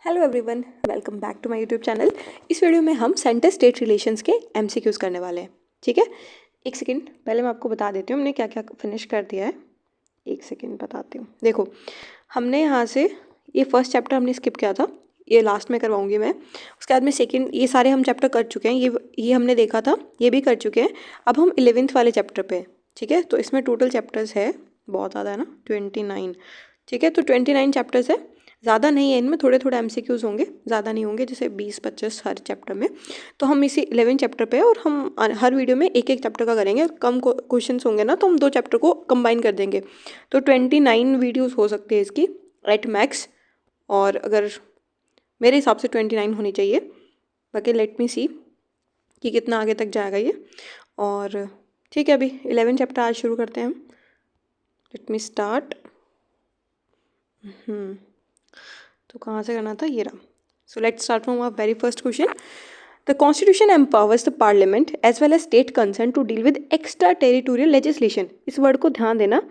Hello everyone, welcome back to my YouTube channel. इस video में हम सेंटर स्टेट रिलेशंस के एमसीक्यूज करने वाले हैं। ठीक है, एक सेकंड पहले मैं आपको बता देती हूँ हमने क्या क्या फिनिश कर दिया है। एक सेकंड बताती हूँ। देखो, हमने यहाँ से ये फर्स्ट चैप्टर हमने स्किप किया था, ये लास्ट में करवाऊंगी मैं। उसके बाद में सेकंड, ये सारे हम चैप्टर कर चुके हैं, ये हमने देखा था, ये भी कर चुके हैं। अब हम 11th वाले चैप्टर पे हैं। ठीक है, तो इसमें टोटल चैप्टर्स है, बहुत ज़्यादा है ना, 29। ठीक है, तो 29 चैप्टर्स है, ज़्यादा नहीं है इनमें, थोड़े थोड़े एमसीक्यूज होंगे, ज़्यादा नहीं होंगे, जैसे 20-25 हर चैप्टर में। तो हम इसी 11 चैप्टर पे, और हम हर वीडियो में एक एक चैप्टर का करेंगे। कम क्वेश्चंस होंगे ना, तो हम 2 चैप्टर को कंबाइन कर देंगे। तो 29 वीडियोस हो सकते हैं इसकी एट मैक्स, और अगर मेरे हिसाब से 29 होनी चाहिए। बाकी लेट मी सी कि कितना आगे तक जाएगा ये। और ठीक है, अभी 11 चैप्टर आज शुरू करते हैं हम। Let me start. तो कहाँ से करना था, ये रहा। So let's start from our very first question. The constitution empowers the parliament as well as state concern to deal with extra territorial legislation. इस वर्ड को ध्यान देना।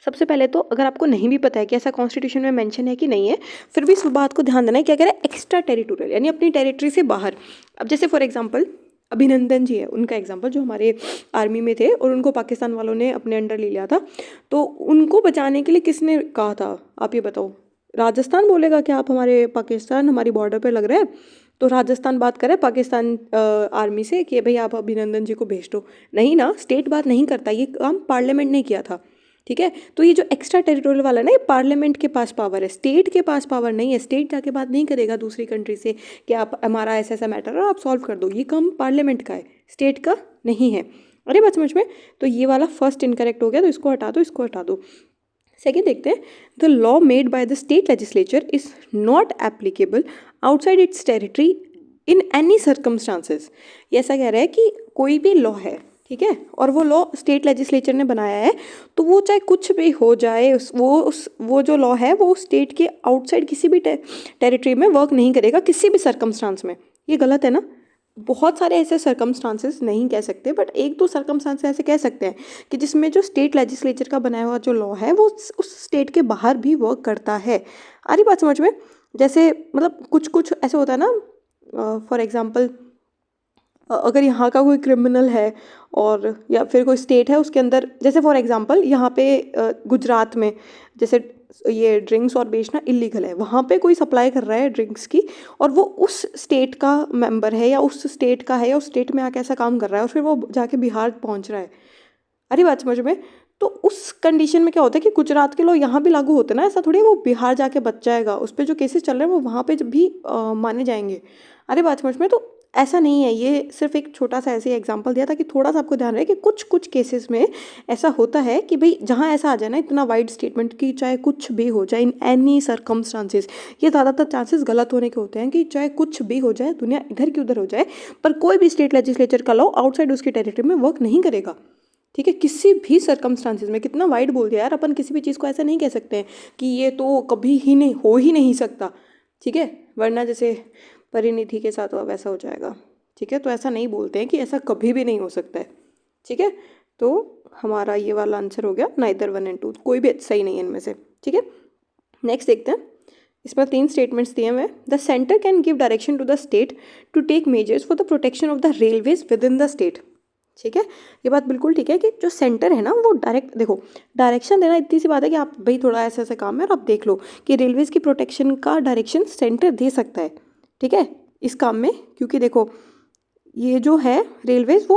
सबसे पहले तो अगर आपको नहीं भी पता है कि ऐसा कॉन्स्टिट्यूशन में मेंशन है कि नहीं है, फिर भी इस बात को ध्यान देना है, क्या कह रहा है, एक्स्ट्रा टेरिटोरियल, यानी अपनी टेरिटरी से बाहर। अब जैसे फॉर एग्जाम्पल अभिनंदन जी है, उनका एग्जाम्पल, जो हमारे आर्मी में थे और उनको पाकिस्तान वालों ने अपने अंडर ले लिया था। तो उनको बचाने के लिए किसने कहा था, आप ये बताओ। राजस्थान बोलेगा कि आप हमारे पाकिस्तान, हमारी बॉर्डर पे लग रहे हैं, तो राजस्थान बात करे पाकिस्तान आर्मी से कि भाई आप अभिनंदन जी को भेज दो। नहीं ना, स्टेट बात नहीं करता, ये काम पार्लियामेंट ने किया था। ठीक है, तो ये जो एक्स्ट्रा टेरिटोरियल वाला ना, ये पार्लियामेंट के पास पावर है, स्टेट के पास पावर नहीं है। स्टेट जाके बात नहीं करेगा दूसरी कंट्री से कि आप हमारा ऐसा ऐसा मैटर है, आप सॉल्व कर दो। ये काम पार्लियामेंट का है, स्टेट का नहीं है। अरे बात समझ में। तो ये वाला फर्स्ट इनकरेक्ट हो गया, तो इसको हटा दो, इसको हटा दो। सेकेंड देखते हैं, the law made by the state legislature is not applicable outside it's territory in any circumstances. ये ऐसा कह रहा है कि कोई भी लॉ है, ठीक है, और वो लॉ स्टेट लेजिस्लेचर ने बनाया है, तो वो चाहे कुछ भी हो जाए, वो जो लॉ है वो स्टेट के आउटसाइड किसी भी टेरिटरी में वर्क नहीं करेगा, किसी भी सर्कमस्टांस में। ये गलत है ना। बहुत सारे ऐसे सर्कमस्टांसेस नहीं कह सकते, बट एक दो सर्कमस्टांसेस ऐसे कह सकते हैं कि जिसमें जो स्टेट लेजिस्लेचर का बनाया हुआ जो लॉ है वो उस स्टेट के बाहर भी वर्क करता है। आ रही बात समझ में। जैसे मतलब कुछ कुछ ऐसे होता है ना, फॉर एग्जांपल अगर यहाँ का कोई क्रिमिनल है, और या फिर कोई स्टेट है उसके अंदर, जैसे फॉर एग्जांपल यहाँ पे गुजरात में जैसे ये ड्रिंक्स और बेचना इलीगल है, वहाँ पे कोई सप्लाई कर रहा है ड्रिंक्स की, और वो उस स्टेट का मेंबर है या उस स्टेट का है या उस स्टेट में आके ऐसा काम कर रहा है, और फिर वो जाके बिहार पहुँच रहा है। अरे बात समझ में। तो उस कंडीशन में क्या होता है कि गुजरात के लोग यहाँ भी लागू होते हैं ना, ऐसा थोड़ी वो बिहार जाके बच जाएगा, उस पर जो केसेस चल रहे हैं वो वहाँ पे भी माने जाएंगे। अरे बात समझ में। तो ऐसा नहीं है, ये सिर्फ एक छोटा सा ऐसे एग्जांपल दिया था कि थोड़ा सा आपको ध्यान रहे कि कुछ कुछ केसेस में ऐसा होता है कि भाई जहाँ ऐसा आ जाए ना, इतना वाइड स्टेटमेंट कि चाहे कुछ भी हो जाए, इन एनी सर्कमस्टांसेस, ये ज़्यादातर चांसेस गलत होने के होते हैं कि चाहे कुछ भी हो जाए, दुनिया इधर की उधर हो जाए, पर कोई भी स्टेट लेजिस्लेचर का लॉ आउटसाइड उसकी टेरिटरी में वर्क नहीं करेगा। ठीक है, किसी भी सर्कमस्टांसेस में। कितना वाइड बोल दिया यार, अपन किसी भी चीज़ को ऐसा नहीं कह सकते हैं कि ये तो कभी ही नहीं हो ही नहीं सकता। ठीक है, वरना जैसे परिणीति के साथ वैसा हो जाएगा। ठीक है, तो ऐसा नहीं बोलते हैं कि ऐसा कभी भी नहीं हो सकता है। ठीक है, तो हमारा ये वाला आंसर हो गया, नाइदर 1 और 2, कोई भी सही नहीं है इनमें से। ठीक है, नेक्स्ट देखते हैं। इसमें 3 स्टेटमेंट्स दिए हुए हैं। The centre can give direction to the state to take measures for the protection of the railways within the state. ठीक है, ये बात बिल्कुल ठीक है कि जो सेंटर है ना, वो डायरेक्ट, देखो, डायरेक्शन देना इतनी सी बात है कि आप भाई थोड़ा ऐसा ऐसा काम है और आप देख लो कि रेलवेज की प्रोटेक्शन का डायरेक्शन सेंटर दे सकता है। ठीक है, इस काम में, क्योंकि देखो ये जो है रेलवेज वो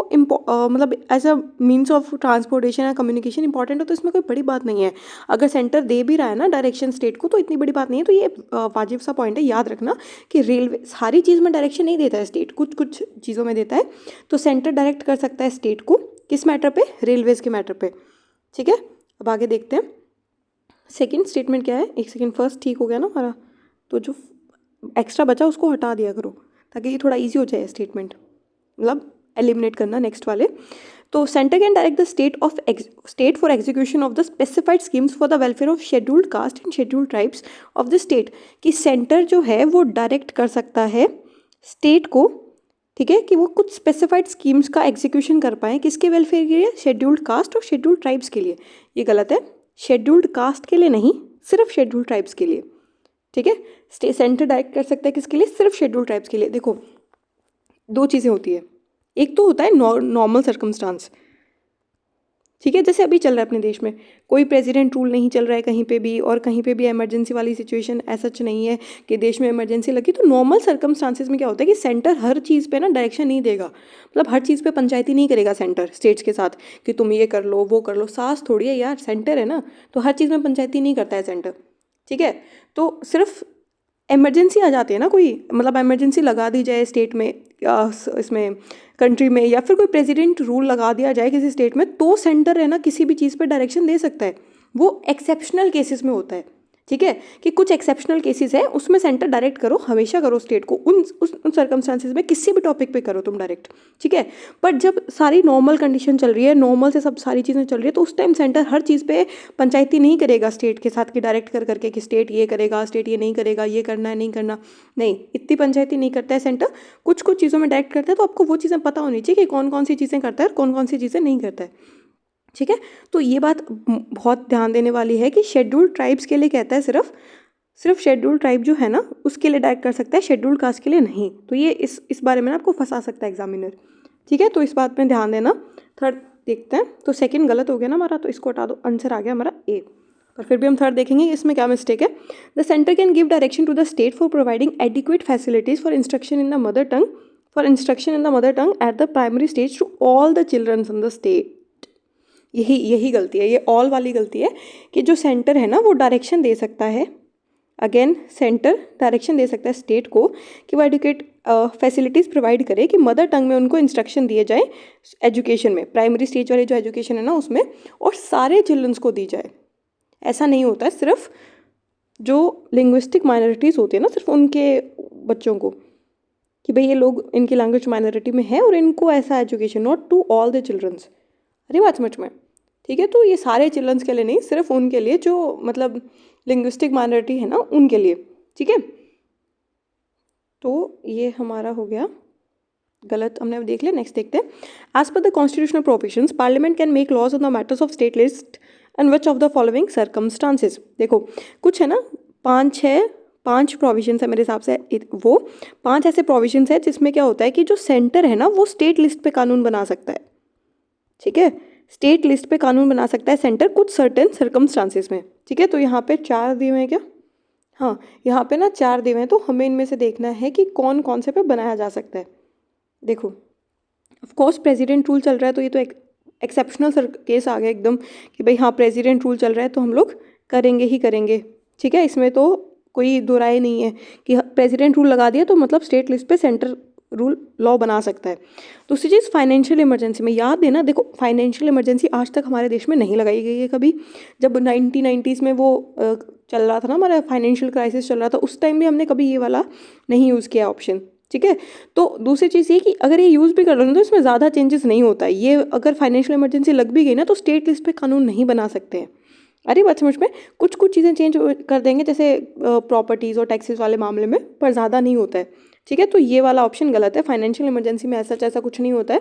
मतलब as a means of transportation या कम्युनिकेशन इंपॉर्टेंट है, तो इसमें कोई बड़ी बात नहीं है। अगर सेंटर दे भी रहा है ना डायरेक्शन स्टेट को, तो इतनी बड़ी बात नहीं है। तो ये वाजिब सा पॉइंट है, याद रखना कि रेलवे सारी चीज़ में डायरेक्शन नहीं देता है स्टेट, कुछ कुछ चीज़ों में देता है। तो सेंटर डायरेक्ट कर सकता है स्टेट को, किस मैटर पे, रेलवेज के मैटर पे। ठीक है, अब आगे देखते हैं सेकेंड स्टेटमेंट क्या है। एक सेकेंड, फर्स्ट ठीक हो गया ना हमारा, तो जो एक्स्ट्रा बचा उसको हटा दिया करो ताकि ये थोड़ा ईजी हो जाए स्टेटमेंट, मतलब एलिमिनेट करना नेक्स्ट वाले। तो centre can direct the state for execution of the specified schemes for the welfare of scheduled caste and scheduled tribes of the state. कि सेंटर जो है वो डायरेक्ट कर सकता है स्टेट को, ठीक है, कि वो कुछ स्पेसिफाइड स्कीम्स का एग्जीक्यूशन कर पाए, किसके वेलफेयर के लिए, शेड्यूल्ड कास्ट और शेड्यूल्ड ट्राइब्स के लिए। ये गलत है, शेड्यूल्ड कास्ट के लिए नहीं, सिर्फ शेड्यूल्ड ट्राइब्स के लिए। ठीक है। सेंटर डायरेक्ट कर सकता है किसके लिए, सिर्फ शेड्यूल ट्राइब्स के लिए। देखो दो चीज़ें होती है, एक तो होता है नॉर्मल सर्कमस्टांस, ठीक है, जैसे अभी चल रहा है अपने देश में, कोई प्रेसिडेंट रूल नहीं चल रहा है कहीं पे भी, और कहीं पे भी इमरजेंसी वाली सिचुएशन ऐसा नहीं है कि देश में इमरजेंसी लगी। तो नॉर्मल सर्कमस्टांसेस में क्या होता है कि सेंटर हर चीज़ पे ना डायरेक्शन नहीं देगा, मतलब हर चीज़ पे पंचायती नहीं करेगा सेंटर स्टेट्स के साथ कि तुम ये कर लो वो कर लो। सास थोड़ी है यार, सेंटर है ना, तो हर चीज़ में पंचायती नहीं करता है सेंटर, ठीक है। तो सिर्फ इमरजेंसी आ जाती है ना कोई, मतलब इमरजेंसी लगा दी जाए स्टेट में या इसमें कंट्री में, या फिर कोई प्रेसिडेंट रूल लगा दिया जाए किसी स्टेट में, तो सेंटर है ना किसी भी चीज़ पे डायरेक्शन दे सकता है। वो एक्सेप्शनल केसेस में होता है, ठीक है, कि कुछ एक्सेप्शनल केसेस है उसमें सेंटर डायरेक्ट करो, हमेशा करो स्टेट को, उन सर्कमस्टांसेस में किसी भी टॉपिक पे करो तुम डायरेक्ट, ठीक है। बट जब सारी नॉर्मल कंडीशन चल रही है, नॉर्मल से सब सारी चीज़ें चल रही है, तो उस टाइम सेंटर हर चीज़ पे पंचायती नहीं करेगा स्टेट के साथ कि डायरेक्ट कर करके कि स्टेट ये करेगा, स्टेट ये नहीं करेगा, ये करना है नहीं करना, नहीं, इतनी पंचायती नहीं करता है सेंटर। कुछ कुछ चीज़ों में डायरेक्ट करता है, तो आपको वो चीज़ें पता होनी चाहिए कि कौन कौन सी चीज़ें करता है और कौन कौन सी चीज़ें नहीं करता है, ठीक है। तो ये बात बहुत ध्यान देने वाली है कि शेड्यूल्ड ट्राइब्स के लिए कहता है सिर्फ शेड्यूल्ड ट्राइब जो है ना उसके लिए डायरेक्ट कर सकता है, शेड्यूल्ड कास्ट के लिए नहीं। तो ये इस बारे में ना आपको फंसा सकता है एग्जामिनर, ठीक है, तो इस बात में ध्यान देना। थर्ड देखते हैं, तो सेकंड गलत हो गया ना हमारा, तो इसको हटा दो, आंसर आ गया हमारा ए। पर फिर भी हम थर्ड देखेंगे इसमें क्या मिस्टेक है। The centre can give direction to the state for providing adequate facilities for instruction in the mother tongue at the primary stage to all the children in the state. यही गलती है, ये all वाली गलती है कि जो सेंटर है ना वो डायरेक्शन दे सकता है, अगेन सेंटर डायरेक्शन दे सकता है स्टेट को कि वो एडुकेट फैसिलिटीज़ प्रोवाइड करे कि मदर टंग में उनको इंस्ट्रक्शन दिए जाए एजुकेशन में, प्राइमरी स्टेज वाली जो एजुकेशन है ना उसमें, और सारे चिल्ड्रंस को दी जाए। ऐसा नहीं होता है सिर्फ जो लिंग्विस्टिक माइनॉरिटीज़ होती है ना, सिर्फ उनके बच्चों को कि भाई ये लोग इनकी लैंग्वेज माइनॉरिटी में है और इनको ऐसा education, not to all the childrens. अरे बात समझ में, ठीक है। तो ये सारे चिल्ड्रंस के लिए नहीं, सिर्फ उनके लिए जो मतलब लिंग्विस्टिक माइनॉरिटी है ना उनके लिए, ठीक है। तो ये हमारा हो गया गलत, हमने देख लिया। नेक्स्ट देखते हैं। As per the constitutional provisions parliament can make laws on the matters of state list and which of the following circumstances. देखो कुछ है ना, पांच प्रोविजंस है मेरे हिसाब से, वो 5 ऐसे प्रोविजंस है जिसमें क्या होता है कि जो सेंटर है ना वो स्टेट लिस्ट पे कानून बना सकता है, ठीक है, स्टेट लिस्ट पे कानून बना सकता है सेंटर कुछ सर्टेन सर्कमस्टांसेस में, ठीक है। तो यहाँ पे 4 दिए हुए हैं क्या, हाँ यहाँ पे ना 4 दिए हुए हैं, तो हमें इनमें से देखना है कि कौन कौन से पे बनाया जा सकता है। देखो ऑफ कोर्स प्रेसिडेंट रूल चल रहा है, तो ये तो एक्सेप्शनल केस आ गया एकदम कि भाई हाँ प्रेसिडेंट रूल चल रहा है तो हम लोग करेंगे ही करेंगे, ठीक है, इसमें तो कोई दो राय नहीं है कि प्रेसिडेंट रूल लगा दिया तो मतलब स्टेट लिस्ट पे सेंटर रूल लॉ बना सकता है। दूसरी चीज़ फाइनेंशियल इमरजेंसी में याद देना, देखो फाइनेंशियल इमरजेंसी आज तक हमारे देश में नहीं लगाई गई है कभी। जब 1990s में वो चल रहा था ना, हमारा फाइनेंशियल क्राइसिस चल रहा था, उस टाइम भी हमने कभी ये वाला नहीं यूज़ किया ऑप्शन, ठीक है। तो दूसरी चीज़ ये कि अगर ये यूज़ भी कर रहे हो तो इसमें ज़्यादा चेंजेस नहीं होता है, ये अगर फाइनेंशियल इमरजेंसी लग भी गई ना तो स्टेट लिस्ट पे कानून नहीं बना सकते हैं। अरे बात समझ में, कुछ कुछ चीज़ें चेंज कर देंगे जैसे प्रॉपर्टीज़ और टैक्सेस वाले मामले में, पर ज़्यादा नहीं होता है, ठीक है। तो ये वाला ऑप्शन गलत है, फाइनेंशियल इमरजेंसी में ऐसा कुछ नहीं होता है।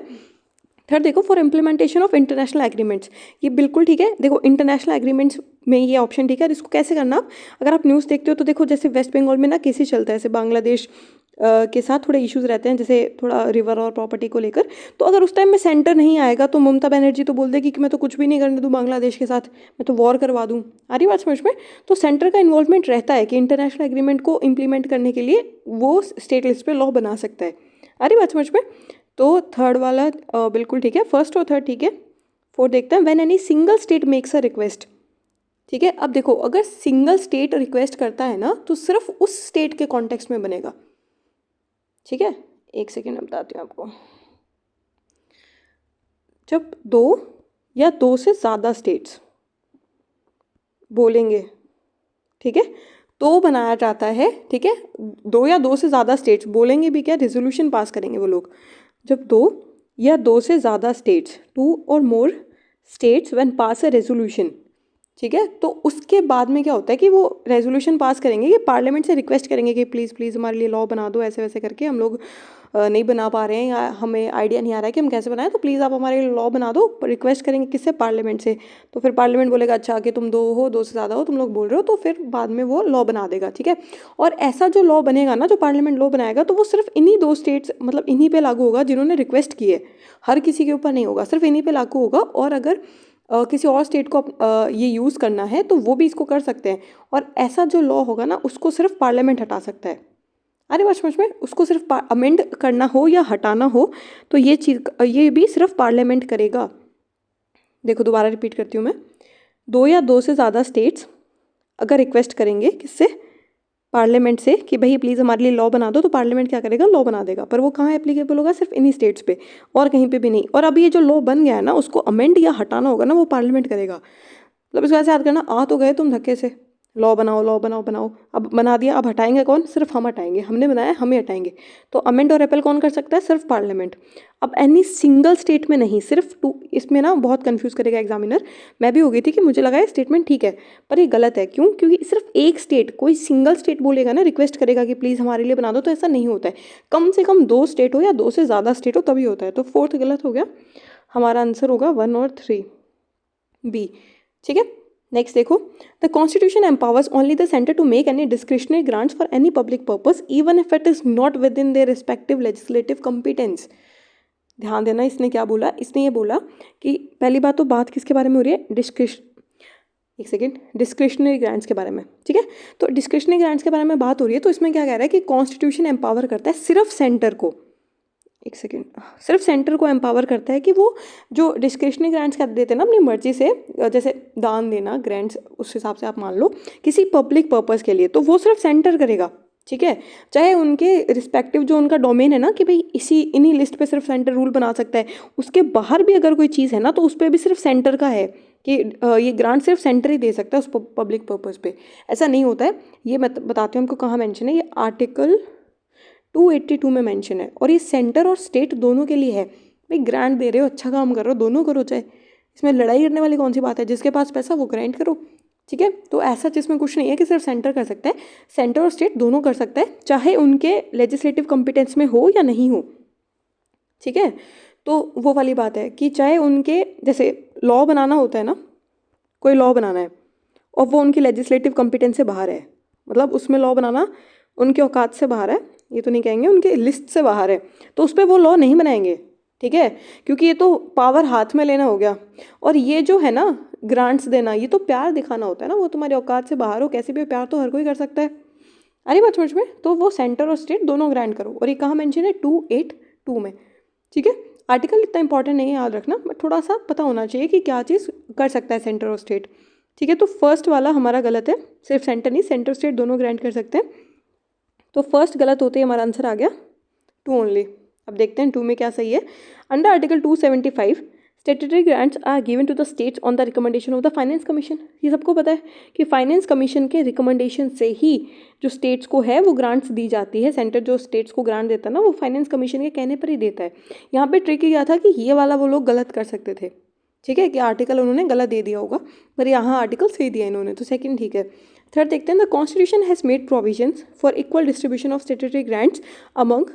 थर्ड देखो, for implementation of international agreements, ये बिल्कुल ठीक है। देखो इंटरनेशनल एग्रीमेंट्स में ये ऑप्शन ठीक है। इसको कैसे करना, अगर आप न्यूज़ देखते हो तो देखो जैसे वेस्ट बंगाल में ना केसेस चलता है, जैसे बांग्लादेश के साथ थोड़े इश्यूज रहते हैं, जैसे थोड़ा रिवर और प्रॉपर्टी को लेकर। तो अगर उस टाइम में सेंटर नहीं आएगा तो ममता बनर्जी तो बोल देगी कि मैं तो कुछ भी नहीं करने दूँ बांग्लादेश के साथ, मैं तो वॉर करवा दूँ। आ रही बात समझ में। तो सेंटर का इन्वॉल्वमेंट रहता है कि इंटरनेशनल एग्रीमेंट को इम्प्लीमेंट करने के लिए वो स्टेट लिस्ट पे लॉ बना सकता है। आ रही बात समझ में। तो थर्ड वाला बिल्कुल ठीक है, फर्स्ट और थर्ड ठीक है। फोर्थ देखते हैं, when any single state makes a request, ठीक है। अब देखो अगर सिंगल स्टेट रिक्वेस्ट करता है ना तो सिर्फ उस स्टेट के कॉन्टेक्स्ट में बनेगा, ठीक है। एक सेकेंड में बताती हूँ आपको। जब 2 या 2 से ज़्यादा स्टेट्स बोलेंगे, ठीक है, तो बनाया जाता है, ठीक है। 2 या 2 से ज़्यादा स्टेट्स बोलेंगे भी क्या, रेजोल्यूशन पास करेंगे वो लोग। जब 2 या 2 से ज़्यादा स्टेट्स, 2 और more states when pass a resolution, ठीक है। तो उसके बाद में क्या होता है कि वो रेजोल्यूशन पास करेंगे कि पार्लियामेंट से रिक्वेस्ट करेंगे कि प्लीज़ प्लीज़ हमारे लिए लॉ बना दो, ऐसे वैसे करके हम लोग नहीं बना पा रहे हैं या हमें आइडिया नहीं आ रहा है कि हम कैसे बनाएं, तो प्लीज़ आप हमारे लिए लॉ बना दो। रिक्वेस्ट करेंगे किससे? पार्लियामेंट से। तो फिर पार्लियामेंट बोलेगा अच्छा कि तुम 2 हो, 2 से ज़्यादा हो, तुम लोग बोल रहे हो, तो फिर बाद में वो लॉ बना देगा। ठीक है। और ऐसा जो लॉ बनेगा ना, जो पार्लियामेंट लॉ बनाएगा, तो वो सिर्फ इन्हीं 2 स्टेट्स मतलब इन्हीं पे लागू होगा जिन्होंने रिक्वेस्ट की है। हर किसी के ऊपर नहीं होगा, सिर्फ इन्हीं पे लागू होगा। और अगर किसी और स्टेट को ये यूज़ करना है तो वो भी इसको कर सकते हैं। और ऐसा जो लॉ होगा ना, उसको सिर्फ पार्लियामेंट हटा सकता है। अरे बात समझ में, उसको सिर्फ अमेंड करना हो या हटाना हो तो ये भी सिर्फ पार्लियामेंट करेगा। देखो दोबारा रिपीट करती हूँ मैं, 2 या 2 से ज़्यादा स्टेट्स अगर रिक्वेस्ट करेंगे किससे? पार्लियामेंट से कि भाई प्लीज़ हमारे लिए लॉ बना दो, तो पार्लियामेंट क्या करेगा? लॉ बना देगा। पर वो कहाँ एप्लीकेबल होगा? सिर्फ इन्हीं स्टेट्स पे, और कहीं पे भी नहीं। और अब ये जो लॉ बन गया है ना, उसको अमेंड या हटाना होगा ना, वो पार्लियामेंट करेगा। मतलब इसको ऐसे याद करना, आ तो गए तुम धक्के से, लॉ बनाओ लॉ बनाओ बनाओ, अब बना दिया, अब हटाएंगे कौन? सिर्फ हम हटाएंगे, हमने बनाया हम ही हटाएंगे। तो अमेंड और रिपेल कौन कर सकता है? सिर्फ पार्लियामेंट। अब एनी सिंगल स्टेट में नहीं, सिर्फ 2। इसमें ना बहुत कंफ्यूज करेगा एग्जामिनर। मैं भी हो गई थी कि मुझे लगा ये स्टेटमेंट ठीक है, पर ये गलत है। क्यों? क्योंकि सिर्फ एक स्टेट, कोई सिंगल स्टेट बोलेगा ना, रिक्वेस्ट करेगा कि प्लीज़ हमारे लिए बना दो, तो ऐसा नहीं होता है। कम से कम 2 स्टेट हो या 2 से ज़्यादा स्टेट हो तभी होता है। तो 4th गलत हो गया, हमारा आंसर होगा 1 और 3 बी। ठीक है। नेक्स्ट देखो, the constitution empowers only the centre to make any discretionary grants for any public purpose even if it is not within their respective legislative competence. ध्यान देना, इसने क्या बोला? इसने ये बोला कि पहली बात तो बात किसके बारे में हो रही है? डिस्क्रिशनरी ग्रांट्स के बारे में। ठीक है। तो डिस्क्रिशनरी ग्रांट्स के बारे में बात हो रही है, तो इसमें क्या कह रहा है कि कॉन्स्टिट्यूशन एम्पावर करता है सिर्फ सेंटर को, सिर्फ सेंटर को एम्पावर करता है कि वो जो डिस्क्रिशनरी ग्रांट्स कर देते हैं ना अपनी मर्जी से, जैसे दान देना, ग्रांट्स, उस हिसाब से आप मान लो किसी पब्लिक पर्पस के लिए, तो वो सिर्फ सेंटर करेगा। ठीक है। चाहे उनके रिस्पेक्टिव जो उनका डोमेन है ना, कि भाई इन्हीं लिस्ट पे सिर्फ सेंटर रूल बना सकता है, उसके बाहर भी अगर कोई चीज़ है ना, तो उस पर भी सिर्फ सेंटर का है कि ये ग्रांट सिर्फ सेंटर ही दे सकता है उस पब्लिक पर्पस पे। ऐसा नहीं होता है। ये मैं बताती हूँ आपको कहाँ मेंशन है। ये आर्टिकल 282 में मेंशन है, और ये सेंटर और स्टेट दोनों के लिए है। भाई ग्रांट दे रहे हो, अच्छा काम कर रहे हो, दोनों करो, चाहे इसमें लड़ाई करने वाली कौन सी बात है? जिसके पास पैसा वो ग्रांट करो। ठीक है। तो ऐसा जिसमें कुछ नहीं है कि सिर्फ सेंटर कर सकता है, सेंटर और स्टेट दोनों कर सकता है, चाहे उनके लेजिस्लेटिव कॉम्पिटेंस में हो या नहीं हो। ठीक है। तो वो वाली बात है कि चाहे उनके, जैसे लॉ बनाना होता है ना, कोई लॉ बनाना है और वो उनकी लेजिस्लेटिव कॉम्पिटेंस से बाहर है, मतलब उसमें लॉ बनाना उनके औकात से बाहर है, ये तो नहीं कहेंगे, उनके लिस्ट से बाहर है, तो उस पर वो लॉ नहीं बनाएंगे। ठीक है। क्योंकि ये तो पावर हाथ में लेना हो गया। और ये जो है ना ग्रांट्स देना, ये तो प्यार दिखाना होता है ना, वो तुम्हारे औकात से बाहर हो कैसे भी, प्यार तो हर कोई कर सकता है। अरे बात समझ में, तो वो सेंटर और स्टेट दोनों ग्रांट करो। और ये कहाँ मेंशन है? 282 में। ठीक है। आर्टिकल इतना इंपॉर्टेंट नहीं है याद रखना, बट थोड़ा सा पता होना चाहिए कि क्या चीज़ कर सकता है सेंटर और स्टेट। ठीक है। तो फर्स्ट वाला हमारा गलत है, सिर्फ सेंटर नहीं, सेंटर स्टेट दोनों ग्रांट कर सकते हैं। तो फर्स्ट गलत होते ही हमारा आंसर आ गया 2 ओनली। अब देखते हैं 2 में क्या सही है। Under article 275 statutory grants are given to the states on the recommendation of the finance commission. ये सबको पता है कि फाइनेंस कमीशन के रिकमेंडेशन से ही जो स्टेट्स को है वो ग्रांट्स दी जाती है। सेंटर जो स्टेट्स को ग्रांट देता है ना, वो फाइनेंस कमीशन के कहने पर ही देता है। यहाँ पे ट्रिक किया था कि ये वाला वो लोग गलत कर सकते थे। ठीक है, कि आर्टिकल उन्होंने गलत दे दिया होगा, पर यहाँ आर्टिकल सही दिया इन्होंने, तो सेकंड ठीक है। थर्ड देखते हैं, the constitution has made provisions for equal distribution of स्टेटरी grants among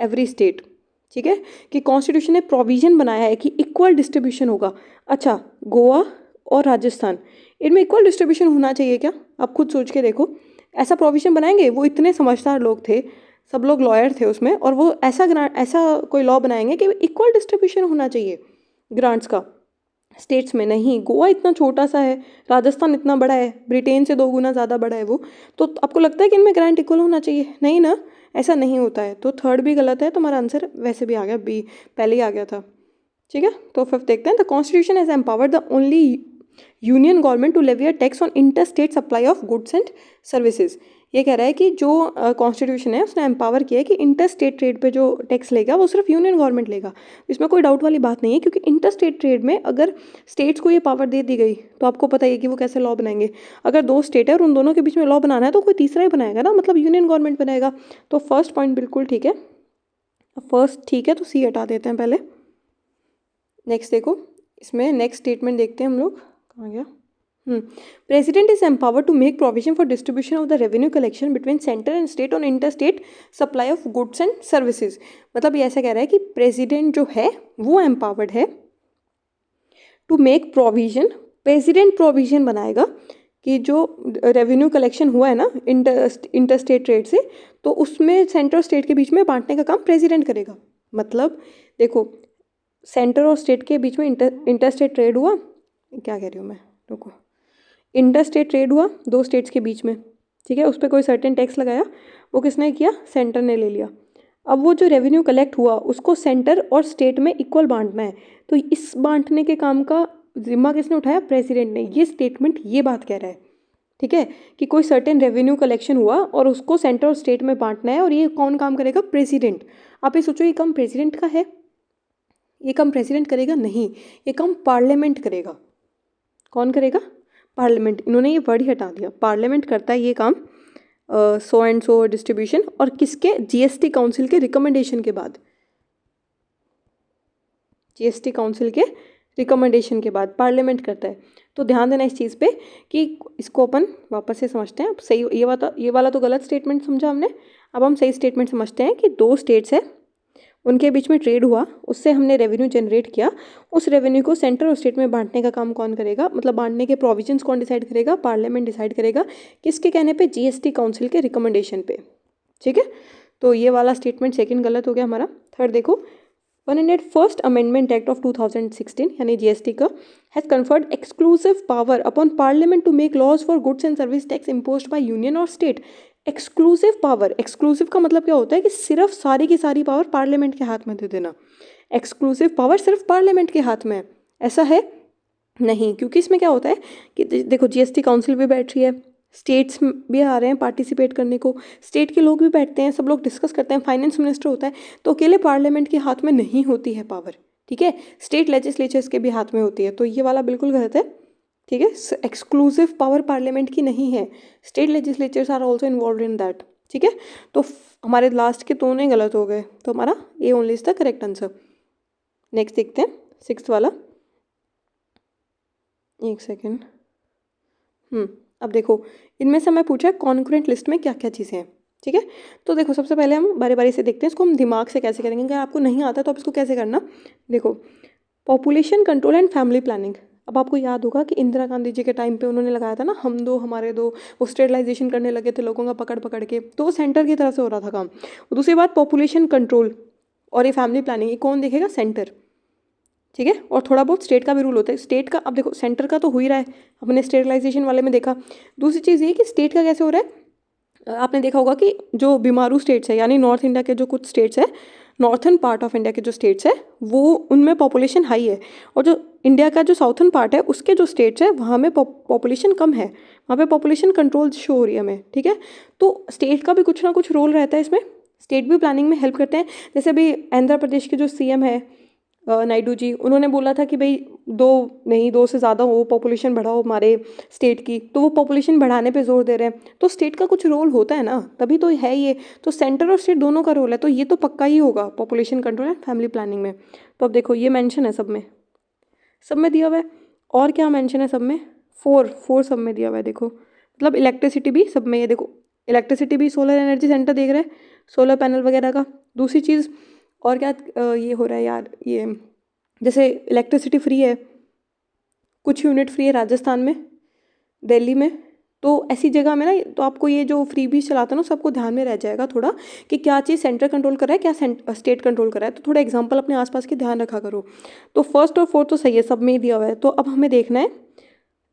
every state. ठीक है, कि कॉन्स्टिट्यूशन ने प्रोविजन बनाया है कि इक्वल डिस्ट्रीब्यूशन होगा। अच्छा, गोवा और राजस्थान, इनमें इक्वल डिस्ट्रीब्यूशन होना चाहिए क्या? आप खुद सोच के देखो, ऐसा प्रोविजन बनाएंगे? वो इतने समझदार लोग थे, सब लोग लॉयर थे उसमें, और वो ऐसा कोई लॉ बनाएंगे कि इक्वल डिस्ट्रीब्यूशन होना चाहिए ग्रांट्स का स्टेट्स में? नहीं। गोवा इतना छोटा सा है, राजस्थान इतना बड़ा है, ब्रिटेन से 2 गुना ज़्यादा बड़ा है वो, तो आपको लगता है कि इनमें ग्रांट इक्वल होना चाहिए? नहीं ना, ऐसा नहीं होता है। तो थर्ड भी गलत है, तो हमारा आंसर वैसे भी आ गया बी, पहले ही आ गया था। ठीक है। तो फिफ्थ देखते हैं, the constitution has empowered the only union government to levy a tax on inter state supply of goods and services. ये कह रहा है कि जो कॉन्स्टिट्यूशन है उसने एम्पावर किया है कि इंटर स्टेट ट्रेड पे जो टैक्स लेगा वो सिर्फ यूनियन गवर्नमेंट लेगा। इसमें कोई डाउट वाली बात नहीं है, क्योंकि इंटर स्टेट ट्रेड में अगर स्टेट्स को ये पावर दे दी गई तो आपको पता ही है कि वो कैसे लॉ बनाएंगे। अगर 2 स्टेट है और उन दोनों के बीच में लॉ बनाना है तो कोई तीसरा ही बनाएगा ना, मतलब यूनियन गवर्नमेंट बनाएगा। तो फर्स्ट पॉइंट बिल्कुल ठीक है, फर्स्ट ठीक है, तो सी हटा देते हैं पहले। नेक्स्ट देखो, इसमें नेक्स्ट स्टेटमेंट देखते हैं हम लोग, कहाँ गया? President is empowered to make provision for distribution of the revenue collection between centre and state on inter state supply of goods and services. मतलब ये ऐसा कह रहा है कि प्रेसिडेंट जो है वो एम्पावर्ड है to make provision, president provision बनाएगा कि जो रेवेन्यू कलेक्शन हुआ है ना इंटर स्टेट ट्रेड से, तो उसमें सेंटर और स्टेट के बीच में बांटने का काम प्रेसिडेंट करेगा। मतलब देखो, सेंटर और स्टेट के बीच में इंटर स्टेट ट्रेड हुआ, क्या कह रही हूँ मैं, रुको, इंटर स्टेट ट्रेड हुआ दो स्टेट्स के बीच में, ठीक है, उस पर कोई सर्टेन टैक्स लगाया, वो किसने किया, सेंटर ने ले लिया। अब वो जो रेवेन्यू कलेक्ट हुआ उसको सेंटर और स्टेट में इक्वल बांटना है, तो इस बांटने के काम का जिम्मा किसने उठाया, प्रेसिडेंट ने। ये स्टेटमेंट ये बात कह रहा है, ठीक है, कि कोई सर्टेन रेवेन्यू कलेक्शन हुआ और उसको सेंटर और स्टेट में बांटना है, और ये कौन काम करेगा, प्रेसिडेंट। आप ये सोचो, ये काम प्रेसिडेंट का है, ये काम प्रेसिडेंट करेगा नहीं, ये काम पार्लियामेंट करेगा। कौन करेगा, पार्लियामेंट। इन्होंने ये वर्ड ही हटा दिया, पार्लियामेंट करता है ये काम, सो एंड सो डिस्ट्रीब्यूशन, और किसके, जीएसटी काउंसिल के रिकमेंडेशन के बाद, जीएसटी काउंसिल के रिकमेंडेशन के बाद पार्लियामेंट करता है। तो ध्यान देना इस चीज़ पे कि इसको अपन वापस से समझते हैं। अब सही, ये वाला तो गलत स्टेटमेंट समझा हमने, अब हम सही स्टेटमेंट समझते हैं कि दो स्टेट्स है, उनके बीच में ट्रेड हुआ, उससे हमने रेवेन्यू जनरेट किया, उस रेवेन्यू को सेंटर और स्टेट में बांटने का काम कौन करेगा, मतलब बांटने के प्रोविजंस कौन डिसाइड करेगा, पार्लियामेंट डिसाइड करेगा। किसके कहने पे, जीएसटी काउंसिल के रिकमेंडेशन पे, ठीक है। तो ये वाला स्टेटमेंट सेकंड गलत हो गया हमारा। थर्ड देखो, 101st अमेंडमेंट एक्ट ऑफ 2016 यानी जीएसटी का has conferred exclusive power upon parliament to make laws for goods and service tax imposed by union और स्टेट। एक्सक्लूसिव पावर, एक्सक्लूसिव का मतलब क्या होता है कि सिर्फ सारी की सारी पावर पार्लियामेंट के हाथ में दे देना। एक्सक्लूसिव पावर सिर्फ पार्लियामेंट के हाथ में है, ऐसा है नहीं, क्योंकि इसमें क्या होता है कि देखो, जीएसटी काउंसिल भी बैठ रही है, स्टेट्स भी आ रहे हैं पार्टिसिपेट करने को, स्टेट के लोग भी बैठते हैं, सब लोग डिस्कस करते हैं, फाइनेंस मिनिस्टर होता है, तो अकेले पार्लियामेंट के हाथ में नहीं होती है पावर, ठीक है, स्टेट लेजिस्लेचर्स के भी हाथ में होती है। तो ये वाला बिल्कुल गलत है, ठीक है, एक्सक्लूसिव पावर पार्लियामेंट की नहीं है, state legislatures are also involve in that, ठीक है। तो हमारे लास्ट के दोनों गलत हो गए, तो हमारा A only is the correct answer. Next देखते हैं, सिक्स्थ वाला, एक सेकेंड। अब देखो, इनमें से मैं पूछा कॉन्करेंट लिस्ट में क्या क्या चीज़ें हैं, ठीक है। तो देखो, सबसे पहले हम बारी बारी से देखते हैं इसको, हम दिमाग से कैसे करेंगे, अगर आपको नहीं आता तो आप इसको कैसे करना। देखो, population control and family planning. अब आपको याद होगा कि इंदिरा गांधी जी के टाइम पे उन्होंने लगाया था ना, हम दो हमारे दो, वो स्टेरिलाइजेशन करने लगे थे लोगों का पकड़ पकड़ के, तो वो सेंटर की तरफ से हो रहा था काम। दूसरी बात, पॉपुलेशन कंट्रोल और ये फैमिली प्लानिंग, ये कौन देखेगा, सेंटर, ठीक है। और थोड़ा बहुत स्टेट का भी रूल होता है, स्टेट का, अब देखो सेंटर का तो हो ही रहा है, हमने स्टेरिलाइजेशन वाले में देखा। दूसरी चीज़ ये कि स्टेट का कैसे हो रहा है, आपने देखा होगा कि जो बीमारू स्टेट्स है, यानी नॉर्थ इंडिया के जो कुछ स्टेट्स है, नॉर्थन पार्ट ऑफ इंडिया के जो स्टेट्स है, वो उनमें पॉपुलेशन हाई है, और जो इंडिया का जो साउथन पार्ट है उसके जो स्टेट्स है वहाँ में पॉपुलेशन कम है, वहाँ पे पॉपुलेशन कंट्रोल शो हो रही है हमें, ठीक है। तो स्टेट का भी कुछ ना कुछ रोल रहता है इसमें, स्टेट भी प्लानिंग में हेल्प करते हैं। जैसे अभी आंध्र प्रदेश के जो सीएम है नायडू जी, उन्होंने बोला था कि भाई दो नहीं, दो से ज़्यादा हो, पॉपुलेशन बढ़ाओ हमारे स्टेट की, तो वो पॉपुलेशन बढ़ाने पे जोर दे रहे हैं, तो स्टेट का कुछ रोल होता है ना, तभी तो है ये। तो सेंटर और स्टेट दोनों का रोल है, तो ये तो पक्का ही होगा population control and family planning में। तो अब देखो, ये मेंशन है सब में दिया हुआ है। और क्या मेंशन है सब में, फोर सब में दिया हुआ है। देखो, मतलब इलेक्ट्रिसिटी भी सब में, ये देखो इलेक्ट्रिसिटी भी सोलर एनर्जी सेंटर देख रहे हैं, सोलर पैनल वगैरह का। दूसरी चीज़ और क्या ये हो रहा है यार, ये जैसे इलेक्ट्रिसिटी फ्री है, कुछ यूनिट फ्री है राजस्थान में, दिल्ली में, तो ऐसी जगह में ना, तो आपको ये जो फ्री बीज चलाता है ना, सबको ध्यान में रह जाएगा थोड़ा कि क्या चीज़ सेंटर कंट्रोल कर रहा है, क्या स्टेट कंट्रोल कर रहा है। तो थोड़ा एग्जांपल अपने आसपास के ध्यान रखा करो। तो फर्स्ट और फोर्थ तो सही है, सब में ही दिया हुआ है। तो अब हमें देखना है,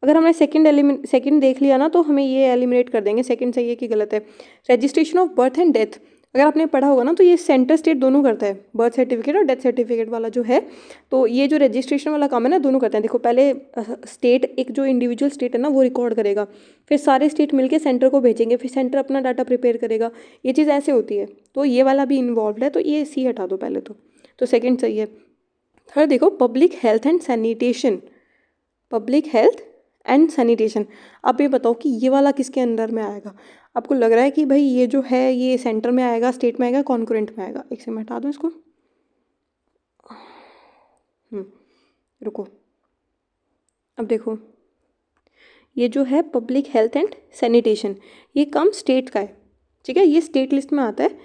अगर हमने सेकंड देख लिया ना, तो हमें ये एलिमिनेट कर देंगे, सेकंड सही है कि गलत है। Registration of birth and death, अगर आपने पढ़ा होगा ना, तो ये सेंटर स्टेट दोनों करता है, बर्थ सर्टिफिकेट और डेथ सर्टिफिकेट वाला जो है, तो ये जो रजिस्ट्रेशन वाला काम है ना, दोनों करते हैं। देखो, पहले स्टेट, एक जो इंडिविजुअल स्टेट है ना, वो रिकॉर्ड करेगा, फिर सारे स्टेट मिलके सेंटर को भेजेंगे, फिर सेंटर अपना डाटा प्रिपेयर करेगा, ये चीज़ ऐसे होती है। तो ये वाला भी इन्वॉल्व है, तो ये सी हटा दो पहले तो सेकेंड सही है। थर्ड देखो, public health and sanitation, public health and sanitation. अब ये बताओ कि ये वाला किसके अंडर में आएगा। आपको लग रहा है कि भाई ये जो है ये सेंटर में आएगा, स्टेट में आएगा, कॉन्करेंट में आएगा। एक से मैं हटा दूँ इसको, रुको। अब देखो, ये जो है पब्लिक हेल्थ एंड सैनिटेशन, ये काम स्टेट का है, ठीक है, ये स्टेट लिस्ट में आता है।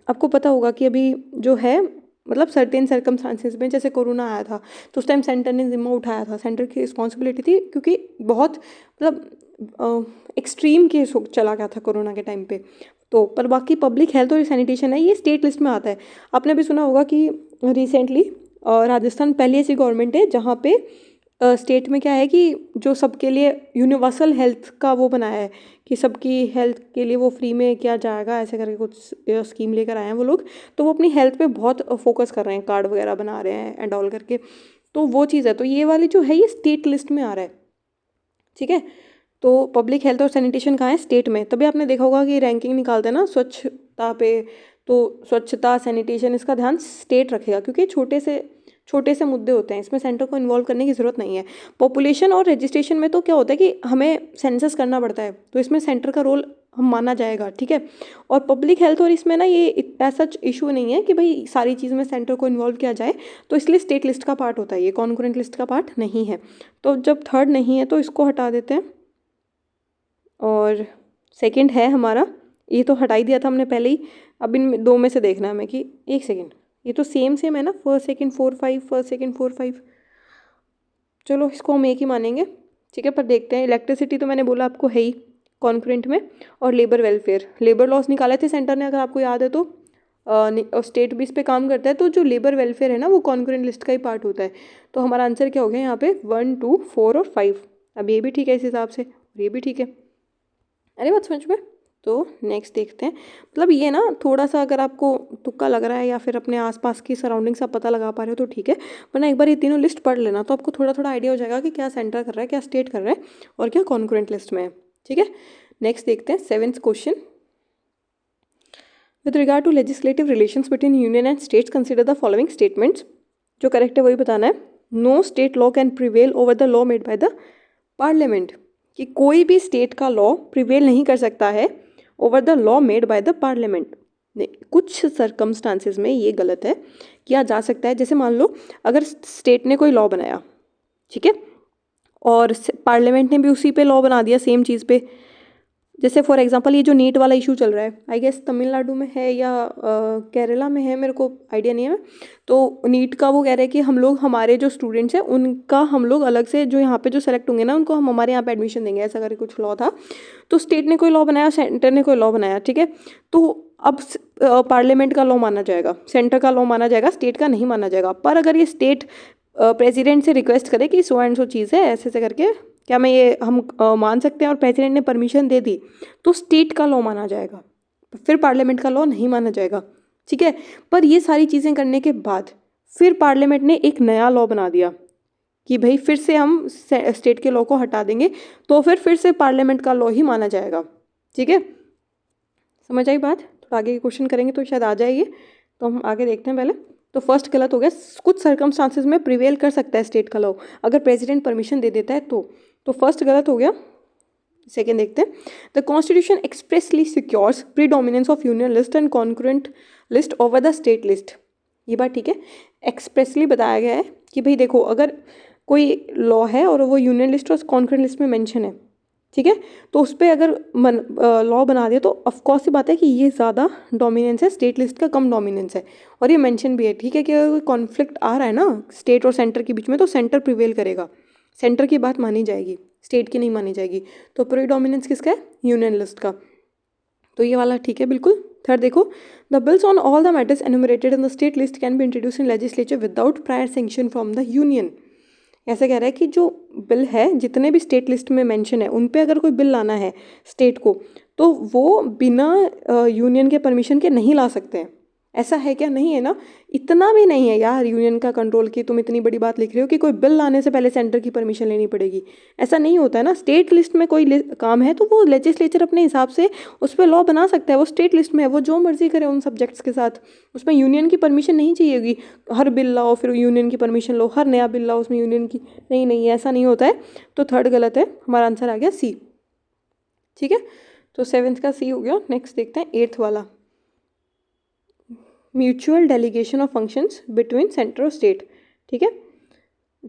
आपको पता होगा कि अभी जो है मतलब सर्टेन सर्कमस्टांसेस में जैसे कोरोना आया था तो उस टाइम सेंटर ने जिम्मा उठाया था, सेंटर की रिस्पॉन्सिबिलिटी थी, क्योंकि बहुत मतलब एक्सट्रीम केस चला गया था कोरोना के टाइम पे। तो पर बाकी पब्लिक हेल्थ और सैनिटेशन है ये स्टेट लिस्ट में आता है। आपने भी सुना होगा कि रिसेंटली राजस्थान पहली ऐसी गवर्नमेंट है जहाँ पे स्टेट में क्या है कि जो सबके लिए यूनिवर्सल हेल्थ का वो बनाया है कि सबकी हेल्थ के लिए वो फ्री में किया जाएगा, ऐसे करके कुछ स्कीम लेकर आए हैं वो लोग। तो वो अपनी हेल्थ पे बहुत फोकस कर रहे हैं, कार्ड वगैरह बना रहे हैं एंड ऑल करके, तो वो चीज़ है। तो ये वाली जो है ये स्टेट लिस्ट में आ रहा है, ठीक है। तो पब्लिक हेल्थ और सैनिटेशन कहाँ है, स्टेट में। तभी आपने देखा होगा कि रैंकिंग निकालते हैं ना स्वच्छता पे, तो स्वच्छता सैनिटेशन इसका ध्यान स्टेट रखेगा, क्योंकि छोटे से मुद्दे होते हैं, इसमें सेंटर को इन्वॉल्व करने की ज़रूरत नहीं है। पॉपुलेशन और रजिस्ट्रेशन में तो क्या होता है कि हमें सेंसस करना पड़ता है, तो इसमें सेंटर का रोल हम माना जाएगा, ठीक है। और पब्लिक हेल्थ और इसमें ना ये ऐसा इशू नहीं है कि भाई सारी चीज़ में सेंटर को इन्वॉल्व किया जाए, तो इसलिए स्टेट लिस्ट का पार्ट होता है, ये कॉन्करेंट लिस्ट का पार्ट नहीं है। तो जब थर्ड नहीं है तो इसको हटा देते हैं। और सेकंड है हमारा, ये तो हटा ही दिया था हमने पहले ही। अब इन दो में से देखना है हमें कि एक सेकंड, ये तो सेम है ना, फर्स्ट सेकंड 4 5, फर्स्ट सेकंड 4 5, चलो इसको हम एक ही मानेंगे, ठीक है। पर देखते हैं, इलेक्ट्रिसिटी तो मैंने बोला आपको है ही कॉन्करेंट में, और लेबर वेलफेयर, लेबर लॉस निकाले थे सेंटर ने, अगर आपको याद है तो स्टेट भी इस पे काम करता है, तो जो लेबर वेलफेयर है ना वो कॉन्करेंट लिस्ट का ही पार्ट होता है। तो हमारा आंसर क्या हो गया यहाँ पे 1 2 4 और 5। अब ये भी ठीक है इस हिसाब से, और ये भी ठीक है। अरे बात समझ में। तो नेक्स्ट देखते हैं, मतलब ये ना थोड़ा सा अगर आपको तुक्का लग रहा है या फिर अपने आसपास की सराउंडिंग्स आप पता लगा पा रहे हो तो ठीक है, वरना एक बार ये तीनों लिस्ट पढ़ लेना तो आपको थोड़ा थोड़ा आइडिया हो जाएगा कि क्या सेंटर कर रहा है, क्या स्टेट कर रहा है, और क्या कॉन्करेंट लिस्ट में है, ठीक है। नेक्स्ट देखते हैं 7th question. With regard to legislative relations between union and states consider the following statements. जो करेक्ट है वही बताना है। No state law can prevail over the law made by the parliament, कि कोई भी स्टेट का लॉ प्रिवेल नहीं कर सकता है over the law made by the parliament. कुछ सर्कमस्टांसेस में ये गलत है, किया जा सकता है। जैसे मान लो अगर स्टेट ने कोई लॉ बनाया, ठीक है, और पार्लियामेंट ने भी उसी पे लॉ बना दिया सेम चीज़ पे। जैसे फॉर एग्जांपल ये जो नीट वाला इशू चल रहा है, आई गेस तमिलनाडु में है या केरला में है, मेरे को आइडिया नहीं है। तो नीट का वो कह रहे हैं कि हम लोग हमारे जो स्टूडेंट्स हैं उनका हम लोग अलग से जो यहाँ पे जो सेलेक्ट होंगे ना उनको हम हमारे यहाँ पे एडमिशन देंगे, ऐसा करके कुछ लॉ था। तो स्टेट ने कोई लॉ बनाया, सेंटर ने कोई लॉ बनाया, ठीक है। तो अब पार्लियामेंट का लॉ माना जाएगा, सेंटर का लॉ माना जाएगा, स्टेट का नहीं माना जाएगा। पर अगर ये स्टेट प्रेसिडेंट से रिक्वेस्ट करे कि सो एंड सो चीज़ है ऐसे ऐसे करके, क्या मैं ये हम मान सकते हैं, और प्रेसिडेंट ने परमिशन दे दी, तो स्टेट का लॉ माना जाएगा, फिर पार्लियामेंट का लॉ नहीं माना जाएगा, ठीक है। पर ये सारी चीज़ें करने के बाद फिर पार्लियामेंट ने एक नया लॉ बना दिया कि भाई फिर से हम स्टेट के लॉ को हटा देंगे, तो फिर से पार्लियामेंट का लॉ ही माना जाएगा, ठीक है। समझ आई बात। तो आगे के क्वेश्चन करेंगे तो शायद आ जाएगी, तो हम आगे देखते हैं पहले। तो फर्स्ट गलत हो गया, कुछ सर्कमस्टांसेस में प्रिवेल कर सकता है स्टेट का लॉ अगर प्रेसिडेंट परमिशन दे देता है तो फर्स्ट गलत हो गया। सेकेंड देखते हैं, the constitution expressly secures predominance of union list and concurrent list over the state list. ये बात ठीक है, एक्सप्रेसली बताया गया है कि भाई देखो अगर कोई लॉ है और वो यूनियन लिस्ट और कॉन्करेंट लिस्ट में मेंशन है, ठीक है, तो उस पर अगर लॉ बना दिया तो ऑफकोर्स ही बात है कि ये ज़्यादा डोमिनेंस है, स्टेट लिस्ट का कम डोमिनेंस है। और ये मेंशन भी है, ठीक है, कि अगर कोई कॉन्फ्लिक्ट आ रहा है ना स्टेट और सेंटर के बीच में तो सेंटर प्रिवेल करेगा, सेंटर की बात मानी जाएगी, स्टेट की नहीं मानी जाएगी। तो प्रीडोमिनेंस किसका है, यूनियन लिस्ट का। तो ये वाला ठीक है बिल्कुल। थर्ड देखो, the bills on all the matters enumerated in the state list can be introduce in legislature without prior sanction from the union. ऐसा कह रहा है कि जो बिल है जितने भी स्टेट लिस्ट में मेंशन है उन पे अगर कोई बिल लाना है स्टेट को तो वो बिना यूनियन के परमिशन के नहीं ला सकते हैं। ऐसा है क्या, नहीं है ना, इतना भी नहीं है यार यूनियन का कंट्रोल की तुम इतनी बड़ी बात लिख रहे हो कि कोई बिल लाने से पहले सेंटर की परमिशन लेनी पड़ेगी। ऐसा नहीं होता है ना, स्टेट लिस्ट में कोई काम है तो वो लेजिस्लेचर अपने हिसाब से उस पर लॉ बना सकता है, वो स्टेट लिस्ट में है, वो जो मर्जी करे उन सब्जेक्ट्स के साथ, उसमें यूनियन की परमिशन नहीं चाहिएगी। हर बिल लाओ फिर यूनियन की परमिशन लो, हर नया बिल लाओ उसमें यूनियन की, नहीं ऐसा नहीं होता है। तो थर्ड गलत है, हमारा आंसर आ गया सी, ठीक है। तो 7th का सी हो गया। नेक्स्ट देखते हैं 8th वाला, mutual delegation of functions between centre और स्टेट, ठीक है।